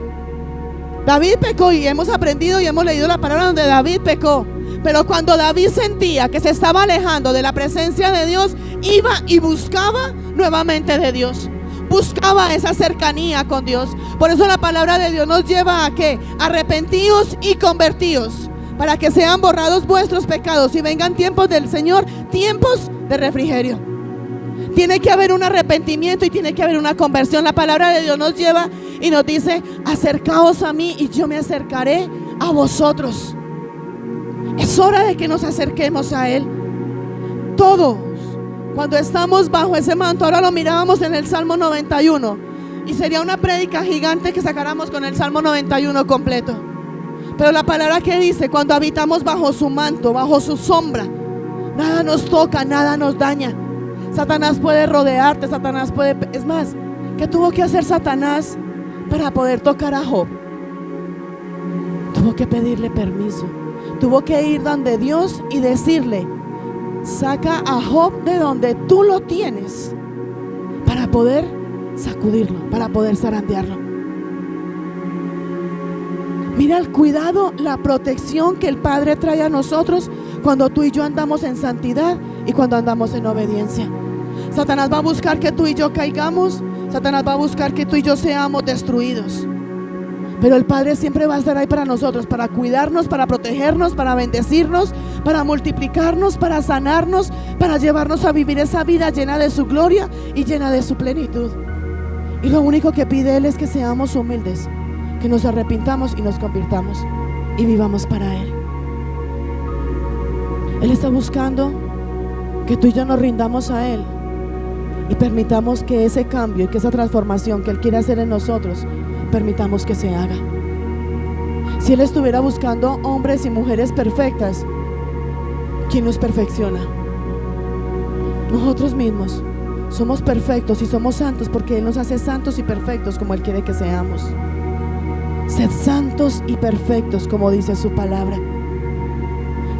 y hemos aprendido y hemos leído la palabra donde David pecó. Pero cuando David sentía que se estaba alejando de la presencia de Dios, iba y buscaba nuevamente de Dios. Buscaba esa cercanía con Dios. Por eso la palabra de Dios nos lleva a que arrepentíos y convertíos, para que sean borrados vuestros pecados y vengan tiempos del Señor, tiempos de refrigerio. Tiene que haber un arrepentimiento y tiene que haber una conversión. La palabra de Dios nos lleva y nos dice: acercaos a mí y yo me acercaré a vosotros. Es hora de que nos acerquemos a Él. Todos, cuando estamos bajo ese manto, ahora lo mirábamos en el Salmo 91, y sería una prédica gigante que sacáramos con el Salmo 91 completo. Pero la palabra que dice: cuando habitamos bajo su manto, bajo su sombra, nada nos toca, nada nos daña. Satanás puede rodearte, Satanás puede... Es más, ¿qué tuvo que hacer Satanás para poder tocar a Job? Tuvo que pedirle permiso. Tuvo que ir donde Dios y decirle: saca a Job de donde tú lo tienes, para poder sacudirlo, para poder zarandearlo. Mira el cuidado, la protección que el Padre trae a nosotros cuando tú y yo andamos en santidad y cuando andamos en obediencia. Satanás va a buscar que tú y yo caigamos. Satanás va a buscar que tú y yo seamos destruidos. Pero el Padre siempre va a estar ahí para nosotros, para cuidarnos, para protegernos, para bendecirnos, para multiplicarnos, para sanarnos, para llevarnos a vivir esa vida llena de su gloria y llena de su plenitud. Y lo único que pide Él es que seamos humildes, que nos arrepintamos y nos convirtamos y vivamos para Él. Él está buscando que tú y yo nos rindamos a Él y permitamos que ese cambio y que esa transformación que Él quiere hacer en nosotros, permitamos que se haga. Si Él estuviera buscando hombres y mujeres perfectas, ¿quién nos perfecciona? Nosotros mismos. Somos perfectos y somos santos porque Él nos hace santos y perfectos como Él quiere que seamos. Sed santos y perfectos, como dice su palabra.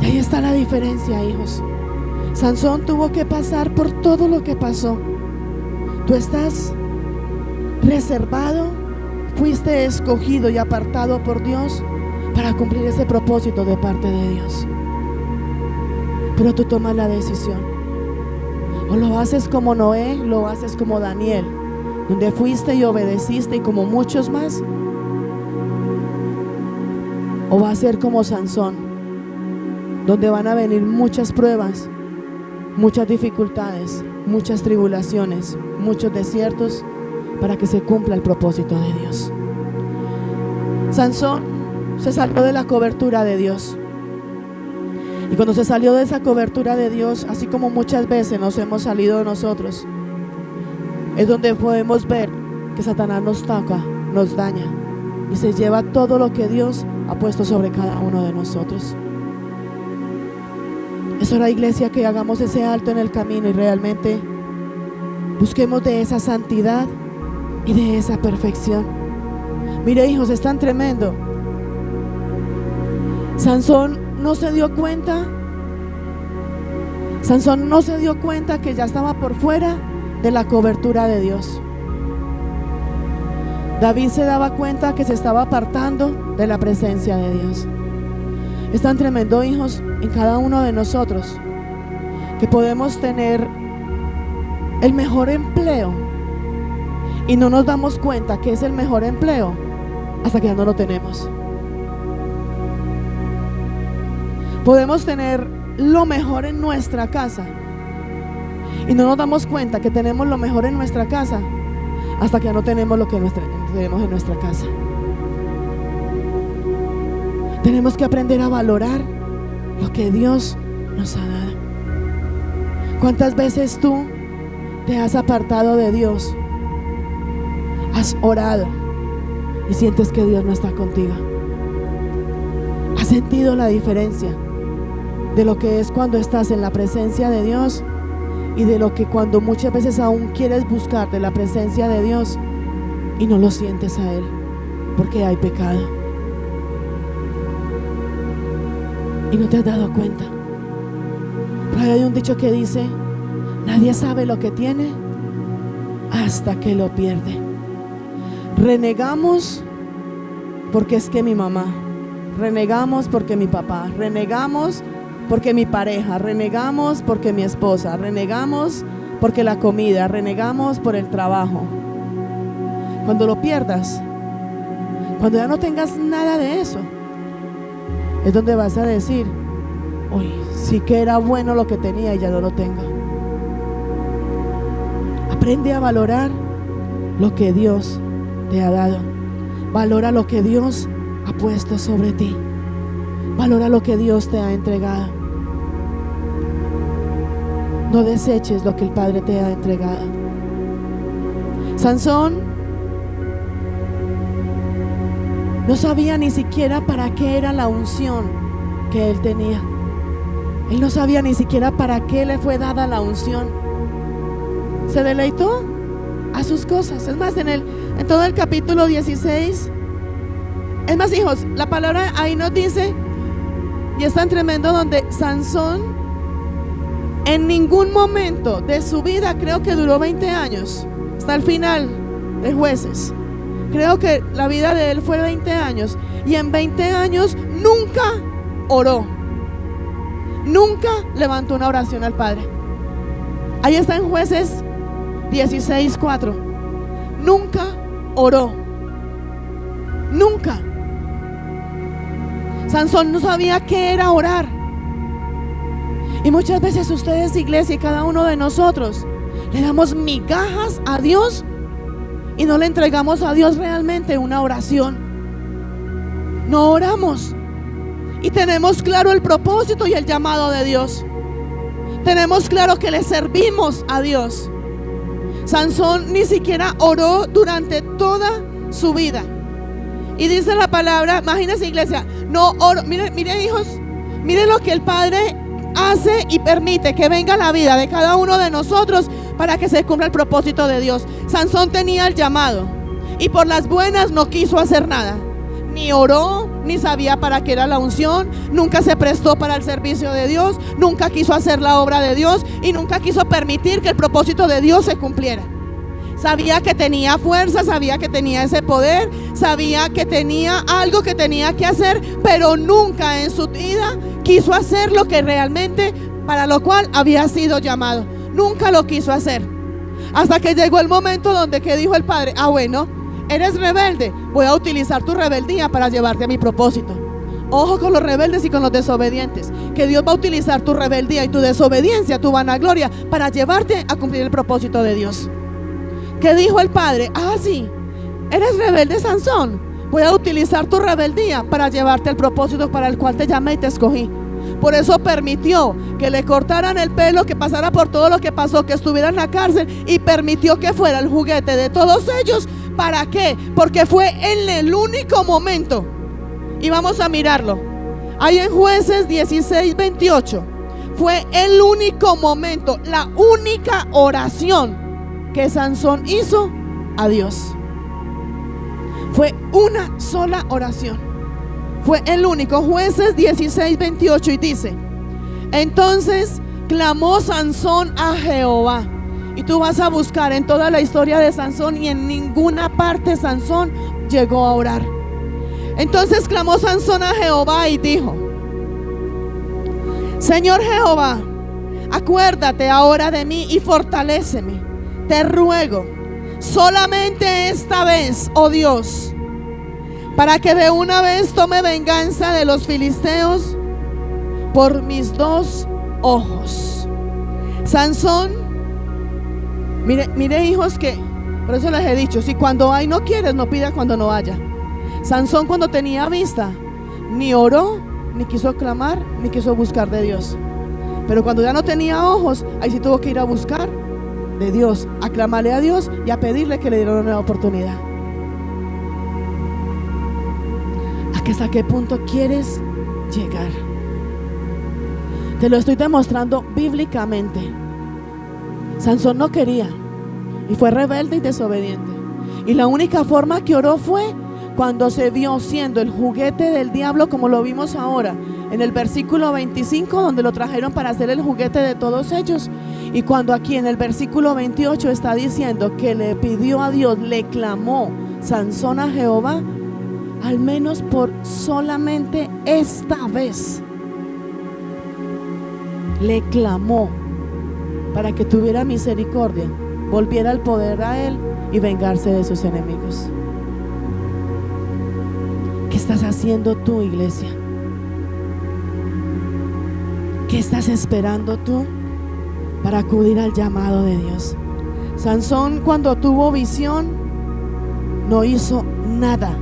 Y ahí está la diferencia, hijos. Sansón tuvo que pasar por todo lo que pasó. Tú estás reservado, fuiste escogido y apartado por Dios para cumplir ese propósito de parte de Dios. Pero tú tomas la decisión. O lo haces como Noé, lo haces como Daniel, donde fuiste y obedeciste, y como muchos más. O va a ser como Sansón, donde van a venir muchas pruebas, muchas dificultades, muchas tribulaciones, muchos desiertos, para que se cumpla el propósito de Dios. Sansón se salió de la cobertura de Dios. Y cuando se salió de esa cobertura de Dios, así como muchas veces nos hemos salido nosotros, es donde podemos ver que Satanás nos toca, nos daña y se lleva todo lo que Dios ha puesto sobre cada uno de nosotros. Es hora, iglesia, que hagamos ese alto en el camino y realmente busquemos de esa santidad y de esa perfección. Mire, hijos, es tan tremendo. Sansón no se dio cuenta. Sansón no se dio cuenta que ya estaba por fuera de la cobertura de Dios. David se daba cuenta que se estaba apartando de la presencia de Dios. Es tan tremendo, hijos, en cada uno de nosotros, que podemos tener el mejor empleo y no nos damos cuenta que es el mejor empleo hasta que ya no lo tenemos. Podemos tener lo mejor en nuestra casa y no nos damos cuenta que tenemos lo mejor en nuestra casa hasta que ya no tenemos lo que tenemos en nuestra casa. Tenemos que aprender a valorar lo que Dios nos ha dado. ¿Cuántas veces tú te has apartado de Dios? Has orado y sientes que Dios no está contigo. ¿Has sentido la diferencia de lo que es cuando estás en la presencia de Dios y de lo que cuando muchas veces aún quieres buscar de la presencia de Dios y no lo sientes a Él porque hay pecado y no te has dado cuenta? Pero hay un dicho que dice: nadie sabe lo que tiene hasta que lo pierde. Renegamos porque es que mi mamá, renegamos porque mi papá, renegamos porque mi pareja, renegamos porque mi esposa, renegamos porque la comida, renegamos por el trabajo. Cuando lo pierdas, cuando ya no tengas nada de eso, es donde vas a decir: uy, sí que era bueno lo que tenía y ya no lo tengo. Aprende a valorar lo que Dios te ha dado. Valora lo que Dios ha puesto sobre ti. Valora lo que Dios te ha entregado. No deseches lo que el Padre te ha entregado. Sansón no sabía ni siquiera para qué era la unción que él tenía. Él no sabía ni siquiera para qué le fue dada la unción. Se deleitó a sus cosas. Es más, en todo el capítulo 16, es más, hijos, la palabra ahí nos dice, y es tan tremendo, donde Sansón en ningún momento de su vida, creo que duró 20 años, hasta el final de Jueces, creo que la vida de él fue 20 años, y en 20 años nunca oró, nunca levantó una oración al Padre. Ahí está en Jueces 16:4. Nunca oró, nunca. Sansón no sabía qué era orar. Y muchas veces ustedes, iglesia, y cada uno de nosotros, le damos migajas a Dios y no le entregamos a Dios realmente una oración. No oramos. Y tenemos claro el propósito y el llamado de Dios. Tenemos claro que le servimos a Dios. Sansón ni siquiera oró durante toda su vida. Y dice la palabra, imagínense, iglesia, no oro. Miren, hijos, miren lo que el Padre hace y permite que venga la vida de cada uno de nosotros para que se cumpla el propósito de Dios. Sansón tenía el llamado y por las buenas no quiso hacer nada. Ni oró, ni sabía para qué era la unción, nunca se prestó para el servicio de Dios, nunca quiso hacer la obra de Dios y nunca quiso permitir que el propósito de Dios se cumpliera. Sabía que tenía fuerza, sabía que tenía ese poder, sabía que tenía algo que tenía que hacer, pero nunca en su vida quiso hacer lo que realmente para lo cual había sido llamado. Nunca lo quiso hacer. Hasta que llegó el momento donde que dijo el Padre: ah, bueno, eres rebelde, voy a utilizar tu rebeldía para llevarte a mi propósito. Ojo con los rebeldes y con los desobedientes, que Dios va a utilizar tu rebeldía y tu desobediencia, tu vanagloria, para llevarte a cumplir el propósito de Dios. ¿Qué dijo el Padre? Ah, sí, eres rebelde, Sansón, voy a utilizar tu rebeldía para llevarte al propósito para el cual te llamé y te escogí. Por eso permitió que le cortaran el pelo, que pasara por todo lo que pasó, que estuviera en la cárcel, y permitió que fuera el juguete de todos ellos. ¿Para qué? Porque fue en el único momento, y vamos a mirarlo ahí en Jueces 16:28. Fue el único momento, la única oración que Sansón hizo a Dios. Fue una sola oración. Fue el único. Jueces 16:28, y dice: entonces clamó Sansón a Jehová. Y tú vas a buscar en toda la historia de Sansón, y en ninguna parte Sansón llegó a orar. Entonces clamó Sansón a Jehová y dijo: Señor Jehová, acuérdate ahora de mí y fortaléceme. Te ruego, solamente esta vez, oh Dios, para que de una vez tome venganza de los filisteos por mis 2 ojos. Sansón, mire, hijos, que por eso les he dicho, si cuando hay no quieres, no pidas cuando no haya. Sansón, cuando tenía vista, ni oró, ni quiso clamar, ni quiso buscar de Dios. Pero cuando ya no tenía ojos, ahí sí tuvo que ir a buscar de Dios, a clamarle a Dios y a pedirle que le diera una nueva oportunidad. ¿Hasta qué punto quieres llegar? Te lo estoy demostrando bíblicamente. Sansón no quería y fue rebelde y desobediente, y la única forma que oró fue cuando se vio siendo el juguete del diablo, como lo vimos ahora en el versículo 25, donde lo trajeron para hacer el juguete de todos ellos. Y cuando aquí en el versículo 28 está diciendo que le pidió a Dios, le clamó Sansón a Jehová, al menos por solamente esta vez, le clamó para que tuviera misericordia, volviera el poder a él y vengarse de sus enemigos. ¿Qué estás haciendo tú, iglesia? ¿Qué estás esperando tú para acudir al llamado de Dios? Sansón, cuando tuvo visión, no hizo nada,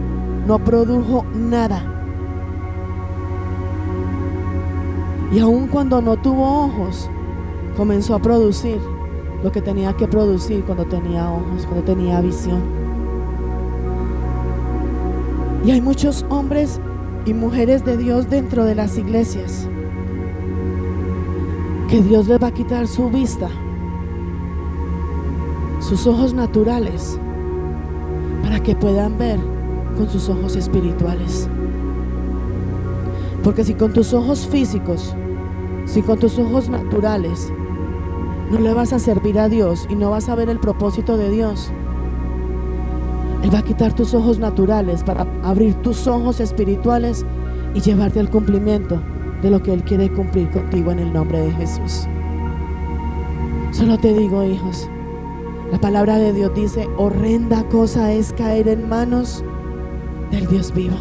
no produjo nada. Y aun cuando no tuvo ojos, comenzó a producir lo que tenía que producir cuando tenía ojos, cuando tenía visión. Y hay muchos hombres y mujeres de Dios dentro de las iglesias que Dios les va a quitar su vista, sus ojos naturales, para que puedan ver con sus ojos espirituales. Porque si con tus ojos físicos, si con tus ojos naturales no le vas a servir a Dios y no vas a ver el propósito de Dios, Él va a quitar tus ojos naturales para abrir tus ojos espirituales y llevarte al cumplimiento de lo que Él quiere cumplir contigo en el nombre de Jesús. Solo te digo, hijos, la palabra de Dios dice: horrenda cosa es caer en manos del Dios vivo.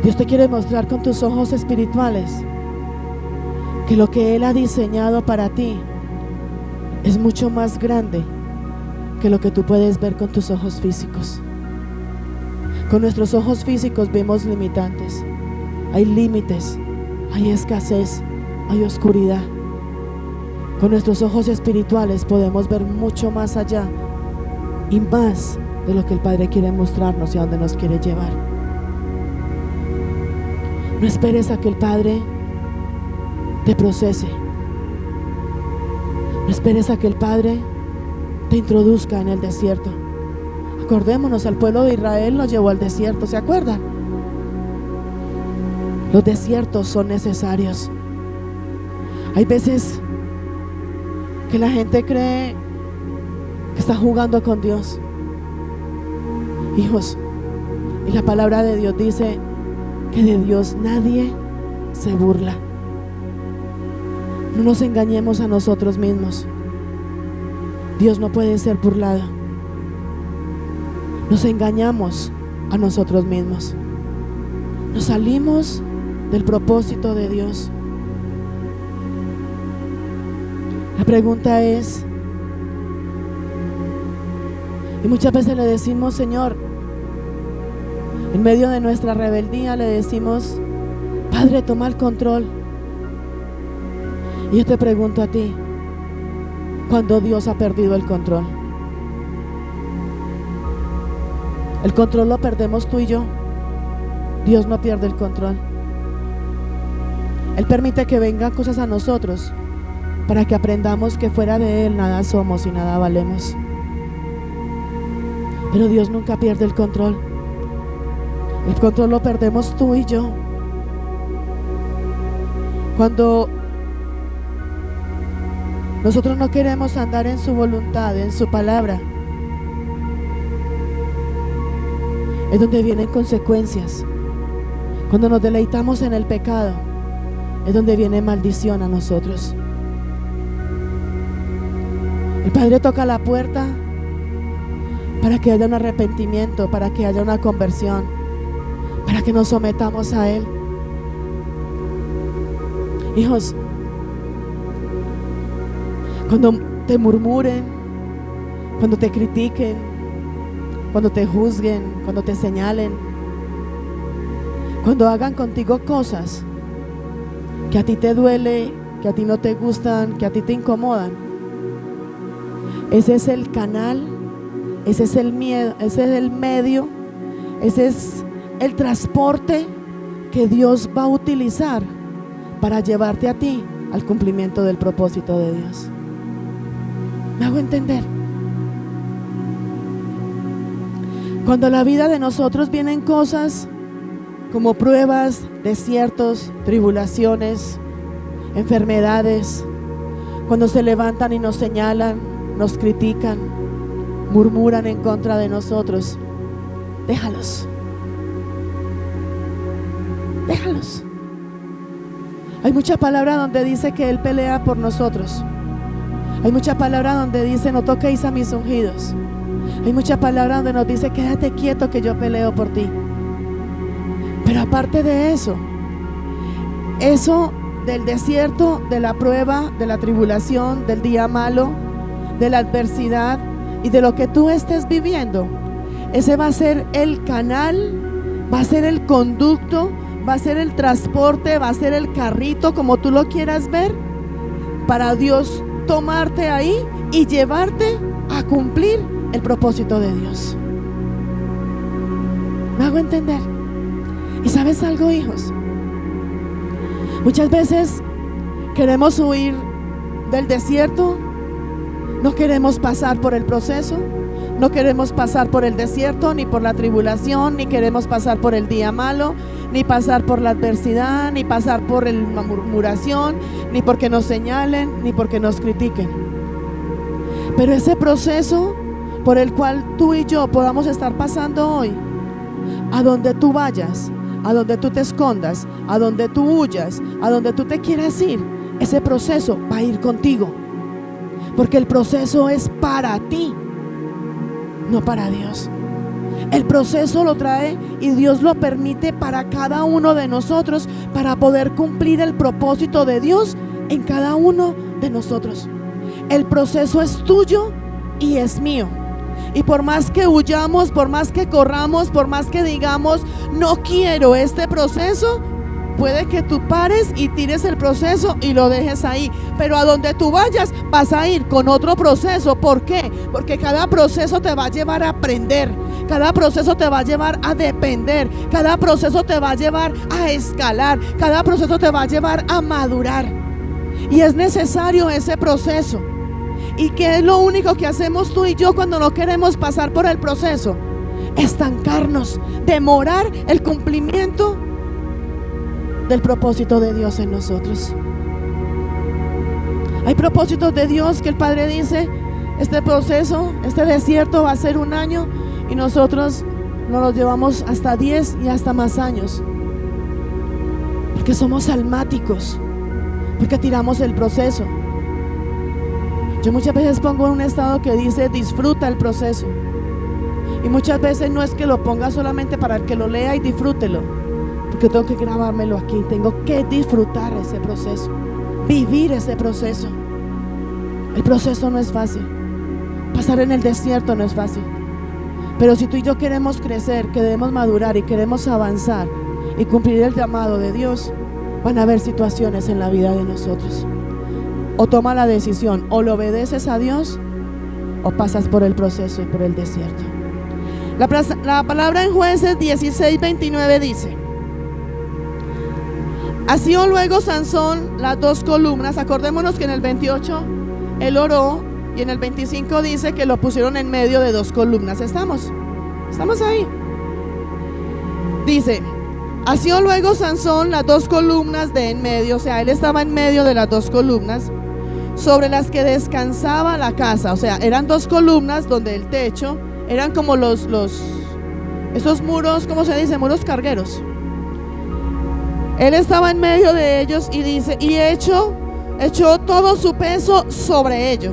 Dios te quiere mostrar con tus ojos espirituales que lo que Él ha diseñado para ti es mucho más grande que lo que tú puedes ver con tus ojos físicos. Con nuestros ojos físicos vemos limitantes, hay límites, hay escasez, hay oscuridad. Con nuestros ojos espirituales podemos ver mucho más allá y más de lo que el Padre quiere mostrarnos y a dónde nos quiere llevar. No esperes a que el Padre te procese. No esperes a que el Padre te introduzca en el desierto. Acordémonos, al pueblo de Israel lo llevó al desierto, ¿se acuerdan? Los desiertos son necesarios. Hay veces que la gente cree que está jugando con Dios. Hijos, y la palabra de Dios dice que de Dios nadie se burla. No nos engañemos a nosotros mismos. Dios no puede ser burlado. Nos engañamos a nosotros mismos. Nos salimos del propósito de Dios. La pregunta es, y muchas veces le decimos: Señor, en medio de nuestra rebeldía le decimos: Padre, toma el control. Y yo te pregunto a ti, ¿cuándo Dios ha perdido el control? El control lo perdemos tú y yo. Dios no pierde el control. Él permite que vengan cosas a nosotros para que aprendamos que fuera de Él nada somos y nada valemos. Pero Dios nunca pierde el control. El control lo perdemos tú y yo. Cuando nosotros no queremos andar en su voluntad, en su palabra, es donde vienen consecuencias. Cuando nos deleitamos en el pecado, es donde viene maldición a nosotros. El Padre toca la puerta para que haya un arrepentimiento, para que haya una conversión, para que nos sometamos a Él. Hijos, cuando te murmuren, cuando te critiquen, cuando te juzguen, cuando te señalen, cuando hagan contigo cosas que a ti te duele, que a ti no te gustan, que a ti te incomodan, ese es el canal, ese es el miedo, ese es el medio, ese es el transporte que Dios va a utilizar para llevarte a ti al cumplimiento del propósito de Dios. ¿Me hago entender? Cuando a la vida de nosotros vienen cosas como pruebas, desiertos, tribulaciones, enfermedades, cuando se levantan y nos señalan, nos critican, murmuran en contra de nosotros, déjalos. Déjalos. Hay mucha palabra donde dice que Él pelea por nosotros. Hay mucha palabra donde dice: no toquéis a mis ungidos. Hay mucha palabra donde nos dice: quédate quieto que yo peleo por ti. Pero aparte de eso del desierto, de la prueba, de la tribulación, del día malo, de la adversidad y de lo que tú estés viviendo, ese va a ser el canal, va a ser el conducto, va a ser el transporte, va a ser el carrito, como tú lo quieras ver, para Dios tomarte ahí y llevarte a cumplir el propósito de Dios. ¿Me hago entender? ¿Y sabes algo, hijos? Muchas veces queremos huir del desierto, no queremos pasar por el proceso, no queremos pasar por el desierto, ni por la tribulación, ni queremos pasar por el día malo, ni pasar por la adversidad, ni pasar por la murmuración, ni porque nos señalen, ni porque nos critiquen. Pero ese proceso por el cual tú y yo podamos estar pasando hoy, a donde tú vayas, a donde tú te escondas, a donde tú huyas, a donde tú te quieras ir, ese proceso va a ir contigo, porque el proceso es para ti, no para Dios. El proceso lo trae y Dios lo permite para cada uno de nosotros, para poder cumplir el propósito de Dios en cada uno de nosotros. El proceso es tuyo y es mío. Y por más que huyamos, por más que corramos, por más que digamos no quiero este proceso, puede que tú pares y tires el proceso y lo dejes ahí, pero a donde tú vayas vas a ir con otro proceso. ¿Por qué? Porque cada proceso te va a llevar a aprender, cada proceso te va a llevar a depender, cada proceso te va a llevar a escalar, cada proceso te va a llevar a madurar. Y es necesario ese proceso. ¿Y qué es lo único que hacemos tú y yo cuando no queremos pasar por el proceso? Estancarnos, demorar el cumplimiento del propósito de Dios en nosotros. Hay propósitos de Dios que el Padre dice: este proceso, este desierto va a ser 1 año, y nosotros nos lo llevamos hasta 10 y hasta más años, porque somos almáticos, porque tiramos el proceso. Yo muchas veces pongo en un estado que dice: disfruta el proceso, y muchas veces no es que lo ponga solamente para el que lo lea y disfrútelo, porque tengo que grabármelo aquí, tengo que disfrutar ese proceso, vivir ese proceso. El proceso no es fácil, pasar en el desierto no es fácil, pero si tú y yo queremos crecer, queremos madurar y queremos avanzar y cumplir el llamado de Dios, van a haber situaciones en la vida de nosotros. O toma la decisión, o le obedeces a Dios, o pasas por el proceso y por el desierto. La palabra en Jueces 16:29 dice: asió luego Sansón las 2 columnas. Acordémonos que en el 28 él oró, y en el 25 dice que lo pusieron en medio de 2 columnas. Estamos ahí. Dice: asió luego Sansón las 2 columnas de en medio, o sea, él estaba en medio de las 2 columnas sobre las que descansaba la casa. O sea, eran 2 columnas donde el techo eran como esos muros, ¿cómo se dice? Muros cargueros. Él estaba en medio de ellos y dice: y echó todo su peso sobre ello,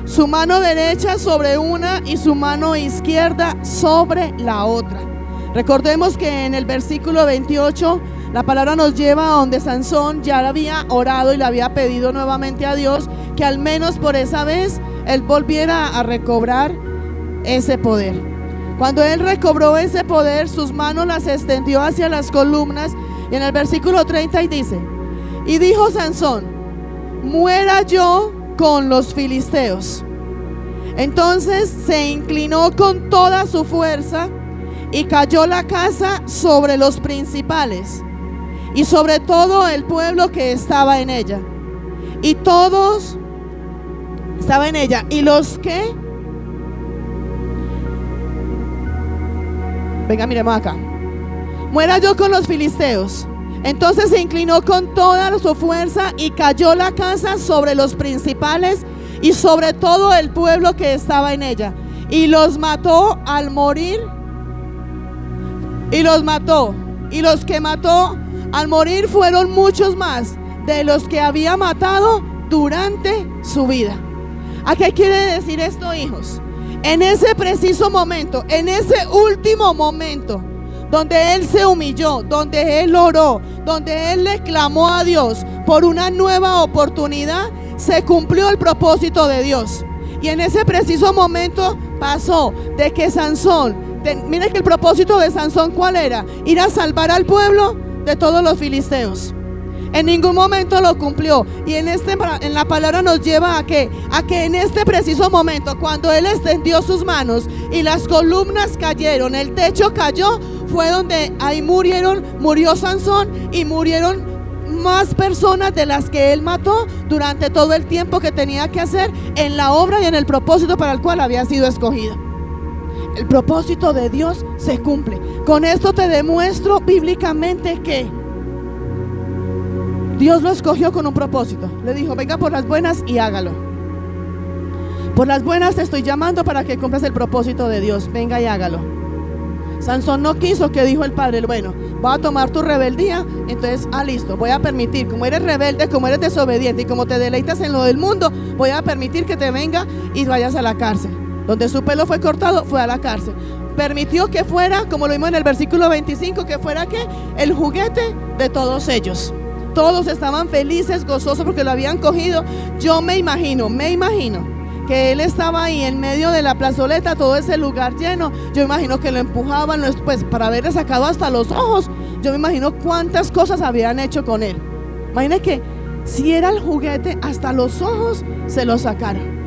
su mano derecha sobre una y su mano izquierda sobre la otra. Recordemos que en el versículo 28 la palabra nos lleva a donde Sansón ya había orado y le había pedido nuevamente a Dios que al menos por esa vez él volviera a recobrar ese poder. Cuando él recobró ese poder, sus manos las extendió hacia las columnas, y en el versículo 30 dice: y dijo Sansón: muera yo con los filisteos. Entonces se inclinó con toda su fuerza y cayó la casa sobre los principales y sobre todo el pueblo que estaba en ella, y todos estaban en ella, y los que, venga, miremos acá: muera yo con los filisteos. Entonces se inclinó con toda su fuerza y cayó la casa sobre los principales y sobre todo el pueblo que estaba en ella, y los mató al morir. Y los mató, y los que mató Al morir fueron muchos más de los que había matado durante su vida. ¿A qué quiere decir esto, hijos? En ese preciso momento, en ese último momento, donde él se humilló, donde él oró, donde él le clamó a Dios por una nueva oportunidad, se cumplió el propósito de Dios. Y en ese preciso momento pasó de que Sansón, mire que el propósito de Sansón, ¿cuál era? Ir a salvar al pueblo de todos los filisteos. En ningún momento lo cumplió. Y en la palabra nos lleva a que en este preciso momento, cuando él extendió sus manos y las columnas cayeron, el techo cayó, fue donde ahí murió Sansón y murieron más personas de las que él mató durante todo el tiempo que tenía que hacer en la obra y en el propósito para el cual había sido escogido. El propósito de Dios se cumple. Con esto te demuestro bíblicamente que Dios lo escogió con un propósito. Le dijo: venga por las buenas y hágalo. Por las buenas te estoy llamando para que cumplas el propósito de Dios. Venga y hágalo. Sansón no quiso. ¿Qué dijo el padre? Bueno, voy a tomar tu rebeldía. Entonces, listo, voy a permitir, como eres rebelde, como eres desobediente y como te deleitas en lo del mundo, voy a permitir que te venga y vayas a la cárcel. Donde su pelo fue cortado, fue a la cárcel. Permitió que fuera, como lo vimos en el versículo 25, que fuera ¿qué? El juguete de todos ellos. Todos estaban felices, gozosos porque lo habían cogido. Yo me imagino que él estaba ahí en medio de la plazoleta, todo ese lugar lleno. Yo me imagino que lo empujaban, pues para haberle sacado hasta los ojos. Yo me imagino cuántas cosas habían hecho con él. Imagínense que si era el juguete, hasta los ojos se lo sacaron.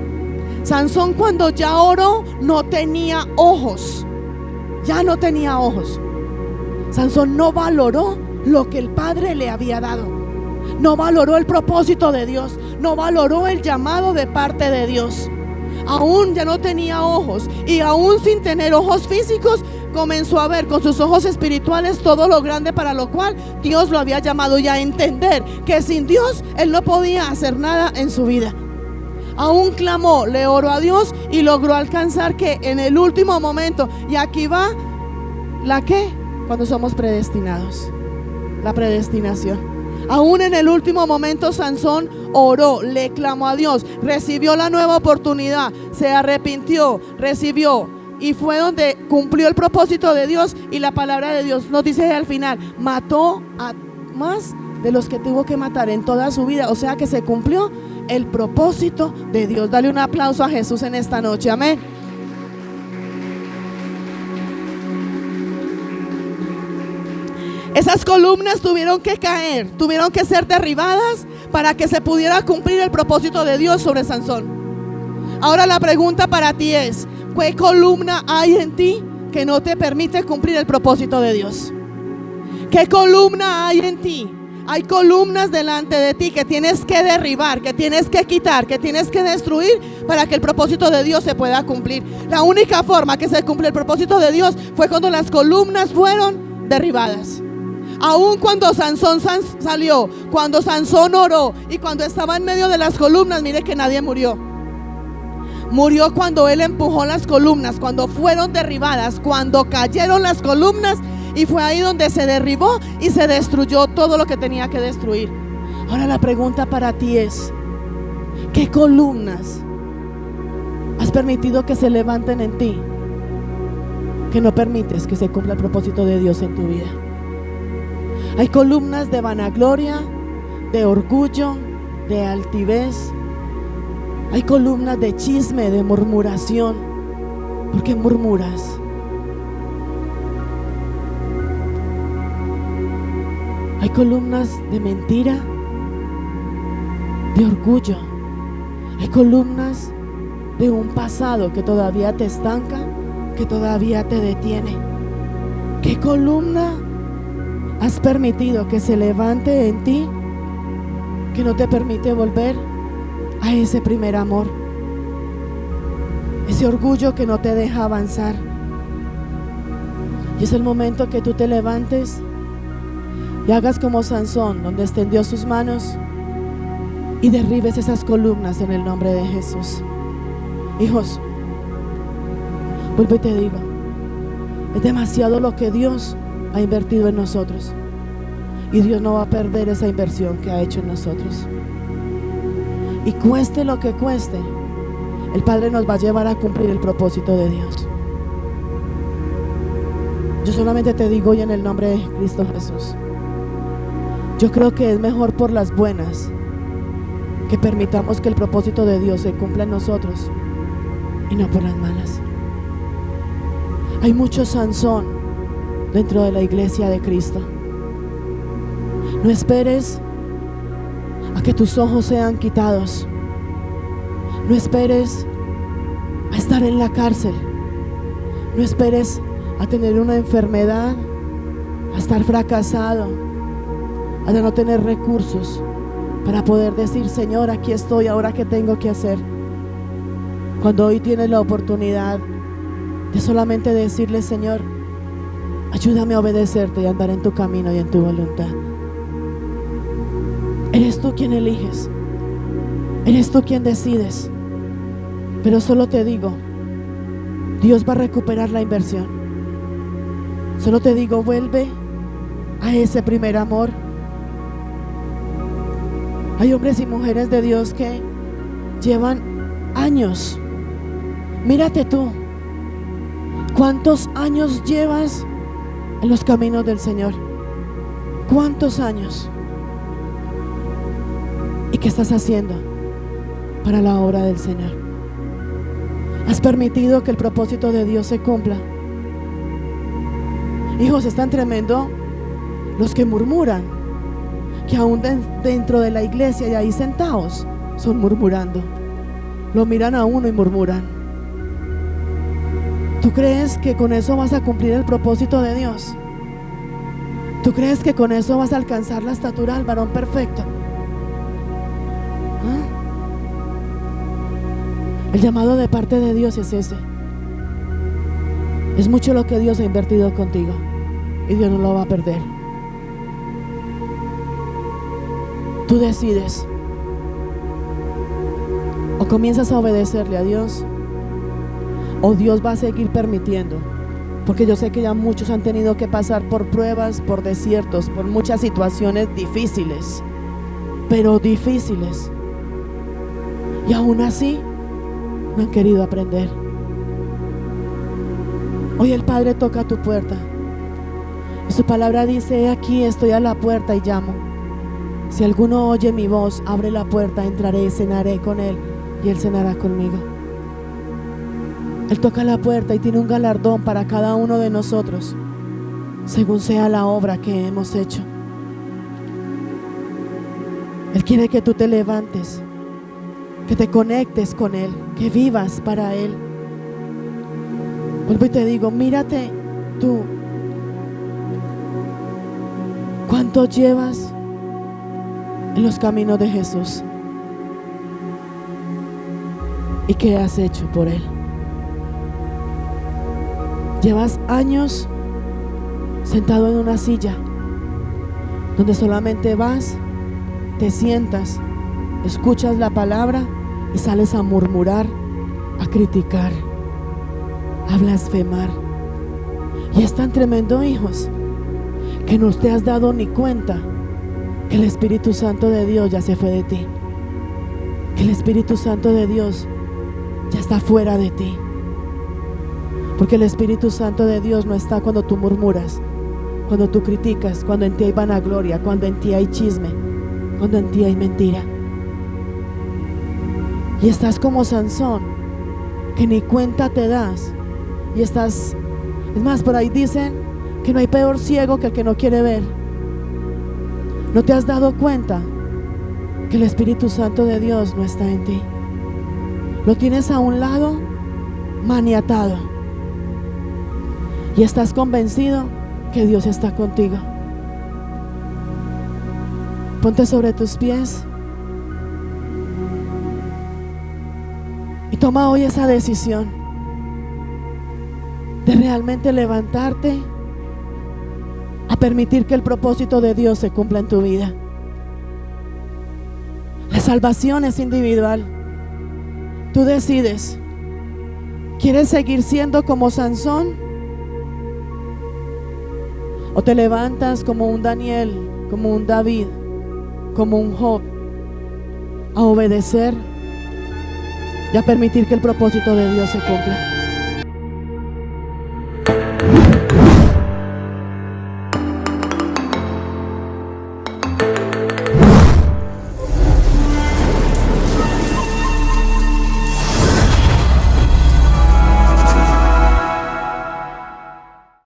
Sansón, cuando ya oró, no tenía ojos. Ya no tenía ojos. Sansón no valoró lo que el Padre le había dado. No valoró el propósito de Dios. No valoró el llamado de parte de Dios. Aún ya no tenía ojos. Y aún sin tener ojos físicos, comenzó a ver con sus ojos espirituales todo lo grande para lo cual Dios lo había llamado, y a entender que sin Dios él no podía hacer nada en su vida. Aún clamó, le oró a Dios y logró alcanzar que en el último momento, y aquí va la que cuando somos predestinados, la predestinación. Aún en el último momento Sansón oró, le clamó a Dios, recibió la nueva oportunidad, se arrepintió, recibió, y fue donde cumplió el propósito de Dios. Y la palabra de Dios nos dice al final: mató a más de los que tuvo que matar en toda su vida. O sea que se cumplió el propósito de Dios. Dale un aplauso a Jesús en esta noche, amén. Esas columnas tuvieron que caer, tuvieron que ser derribadas para que se pudiera cumplir el propósito de Dios sobre Sansón. Ahora la pregunta para ti es: ¿qué columna hay en ti que no te permite cumplir el propósito de Dios? ¿Qué columna hay en ti? Hay columnas delante de ti que tienes que derribar, que tienes que quitar, que tienes que destruir para que el propósito de Dios se pueda cumplir. La única forma que se cumple el propósito de Dios fue cuando las columnas fueron derribadas. Aún cuando Sansón salió, cuando Sansón oró y cuando estaba en medio de las columnas, mire que nadie murió. Murió cuando él empujó las columnas, cuando fueron derribadas, cuando cayeron las columnas, y fue ahí donde se derribó y se destruyó todo lo que tenía que destruir. Ahora la pregunta para ti es: ¿qué columnas has permitido que se levanten en ti que no permites que se cumpla el propósito de Dios en tu vida? Hay columnas de vanagloria, de orgullo, de altivez. Hay columnas de chisme, de murmuración. ¿Por qué murmuras? Hay columnas de mentira, de orgullo. Hay columnas de un pasado que todavía te estanca, que todavía te detiene. ¿Qué columna has permitido que se levante en ti que no te permite volver a ese primer amor? Ese orgullo que no te deja avanzar. Y es el momento que tú te levantes y hagas como Sansón, donde extendió sus manos, y derribes esas columnas en el nombre de Jesús. Hijos, vuelvo y te digo, es demasiado lo que Dios ha invertido en nosotros. Y Dios no va a perder esa inversión que ha hecho en nosotros. Y cueste lo que cueste, el Padre nos va a llevar a cumplir el propósito de Dios. Yo solamente te digo hoy en el nombre de Cristo Jesús, yo creo que es mejor por las buenas que permitamos que el propósito de Dios se cumpla en nosotros y no por las malas. Hay mucho Sansón dentro de la iglesia de Cristo. No esperes a que tus ojos sean quitados. No esperes a estar en la cárcel. No esperes a tener una enfermedad, a estar fracasado, a no tener recursos para poder decir: Señor, aquí estoy, ahora qué tengo que hacer. Cuando hoy tienes la oportunidad de solamente decirle: Señor, ayúdame a obedecerte y a andar en tu camino y en tu voluntad. Eres tú quien eliges, eres tú quien decides. Pero solo te digo, Dios va a recuperar la inversión. Solo te digo, vuelve a ese primer amor. Hay hombres y mujeres de Dios que llevan años. Mírate tú, ¿cuántos años llevas en los caminos del Señor? ¿Cuántos años? ¿Y qué estás haciendo para la obra del Señor? ¿Has permitido que el propósito de Dios se cumpla? Hijos, es tan tremendo los que murmuran, que aún dentro de la iglesia y ahí sentados son murmurando. Lo miran a uno y murmuran. ¿Tú crees que con eso vas a cumplir el propósito de Dios? ¿Tú crees que con eso vas a alcanzar la estatura del varón perfecto? El llamado de parte de Dios es ese. Es mucho lo que Dios ha invertido contigo y Dios no lo va a perder. Tú decides. O comienzas a obedecerle a Dios, o Dios va a seguir permitiendo. Porque yo sé que ya muchos han tenido que pasar por pruebas, por desiertos, por muchas situaciones difíciles, pero difíciles. Y aún así no han querido aprender. Hoy el Padre toca a tu puerta y su palabra dice: he aquí, estoy a la puerta y llamo. Si alguno oye mi voz, abre la puerta, entraré y cenaré con él y él cenará conmigo. Él toca la puerta y tiene un galardón para cada uno de nosotros, según sea la obra que hemos hecho. Él quiere que tú te levantes, que te conectes con Él, que vivas para Él. Vuelvo y te digo, mírate tú, ¿cuánto llevas en los caminos de Jesús? ¿Y qué has hecho por Él? Llevas años sentado en una silla donde solamente vas, te sientas, escuchas la palabra y sales a murmurar, a criticar, a blasfemar. Y es tan tremendo, hijos, que no te has dado ni cuenta que el Espíritu Santo de Dios ya se fue de ti, que el Espíritu Santo de Dios ya está fuera de ti. Porque el Espíritu Santo de Dios no está cuando tú murmuras, cuando tú criticas, cuando en ti hay vanagloria, cuando en ti hay chisme, cuando en ti hay mentira. Y estás como Sansón, que ni cuenta te das. Y estás, es más, por ahí dicen que no hay peor ciego que el que no quiere ver. ¿No te has dado cuenta que el Espíritu Santo de Dios no está en ti? Lo tienes a un lado, maniatado. Y estás convencido que Dios está contigo. Ponte sobre tus pies y toma hoy esa decisión de realmente levantarte a permitir que el propósito de Dios se cumpla en tu vida. La salvación es individual. Tú decides. ¿Quieres seguir siendo como Sansón? ¿O te levantas como un Daniel como un David, como un Job, a obedecer y a permitir que el propósito de Dios se cumpla.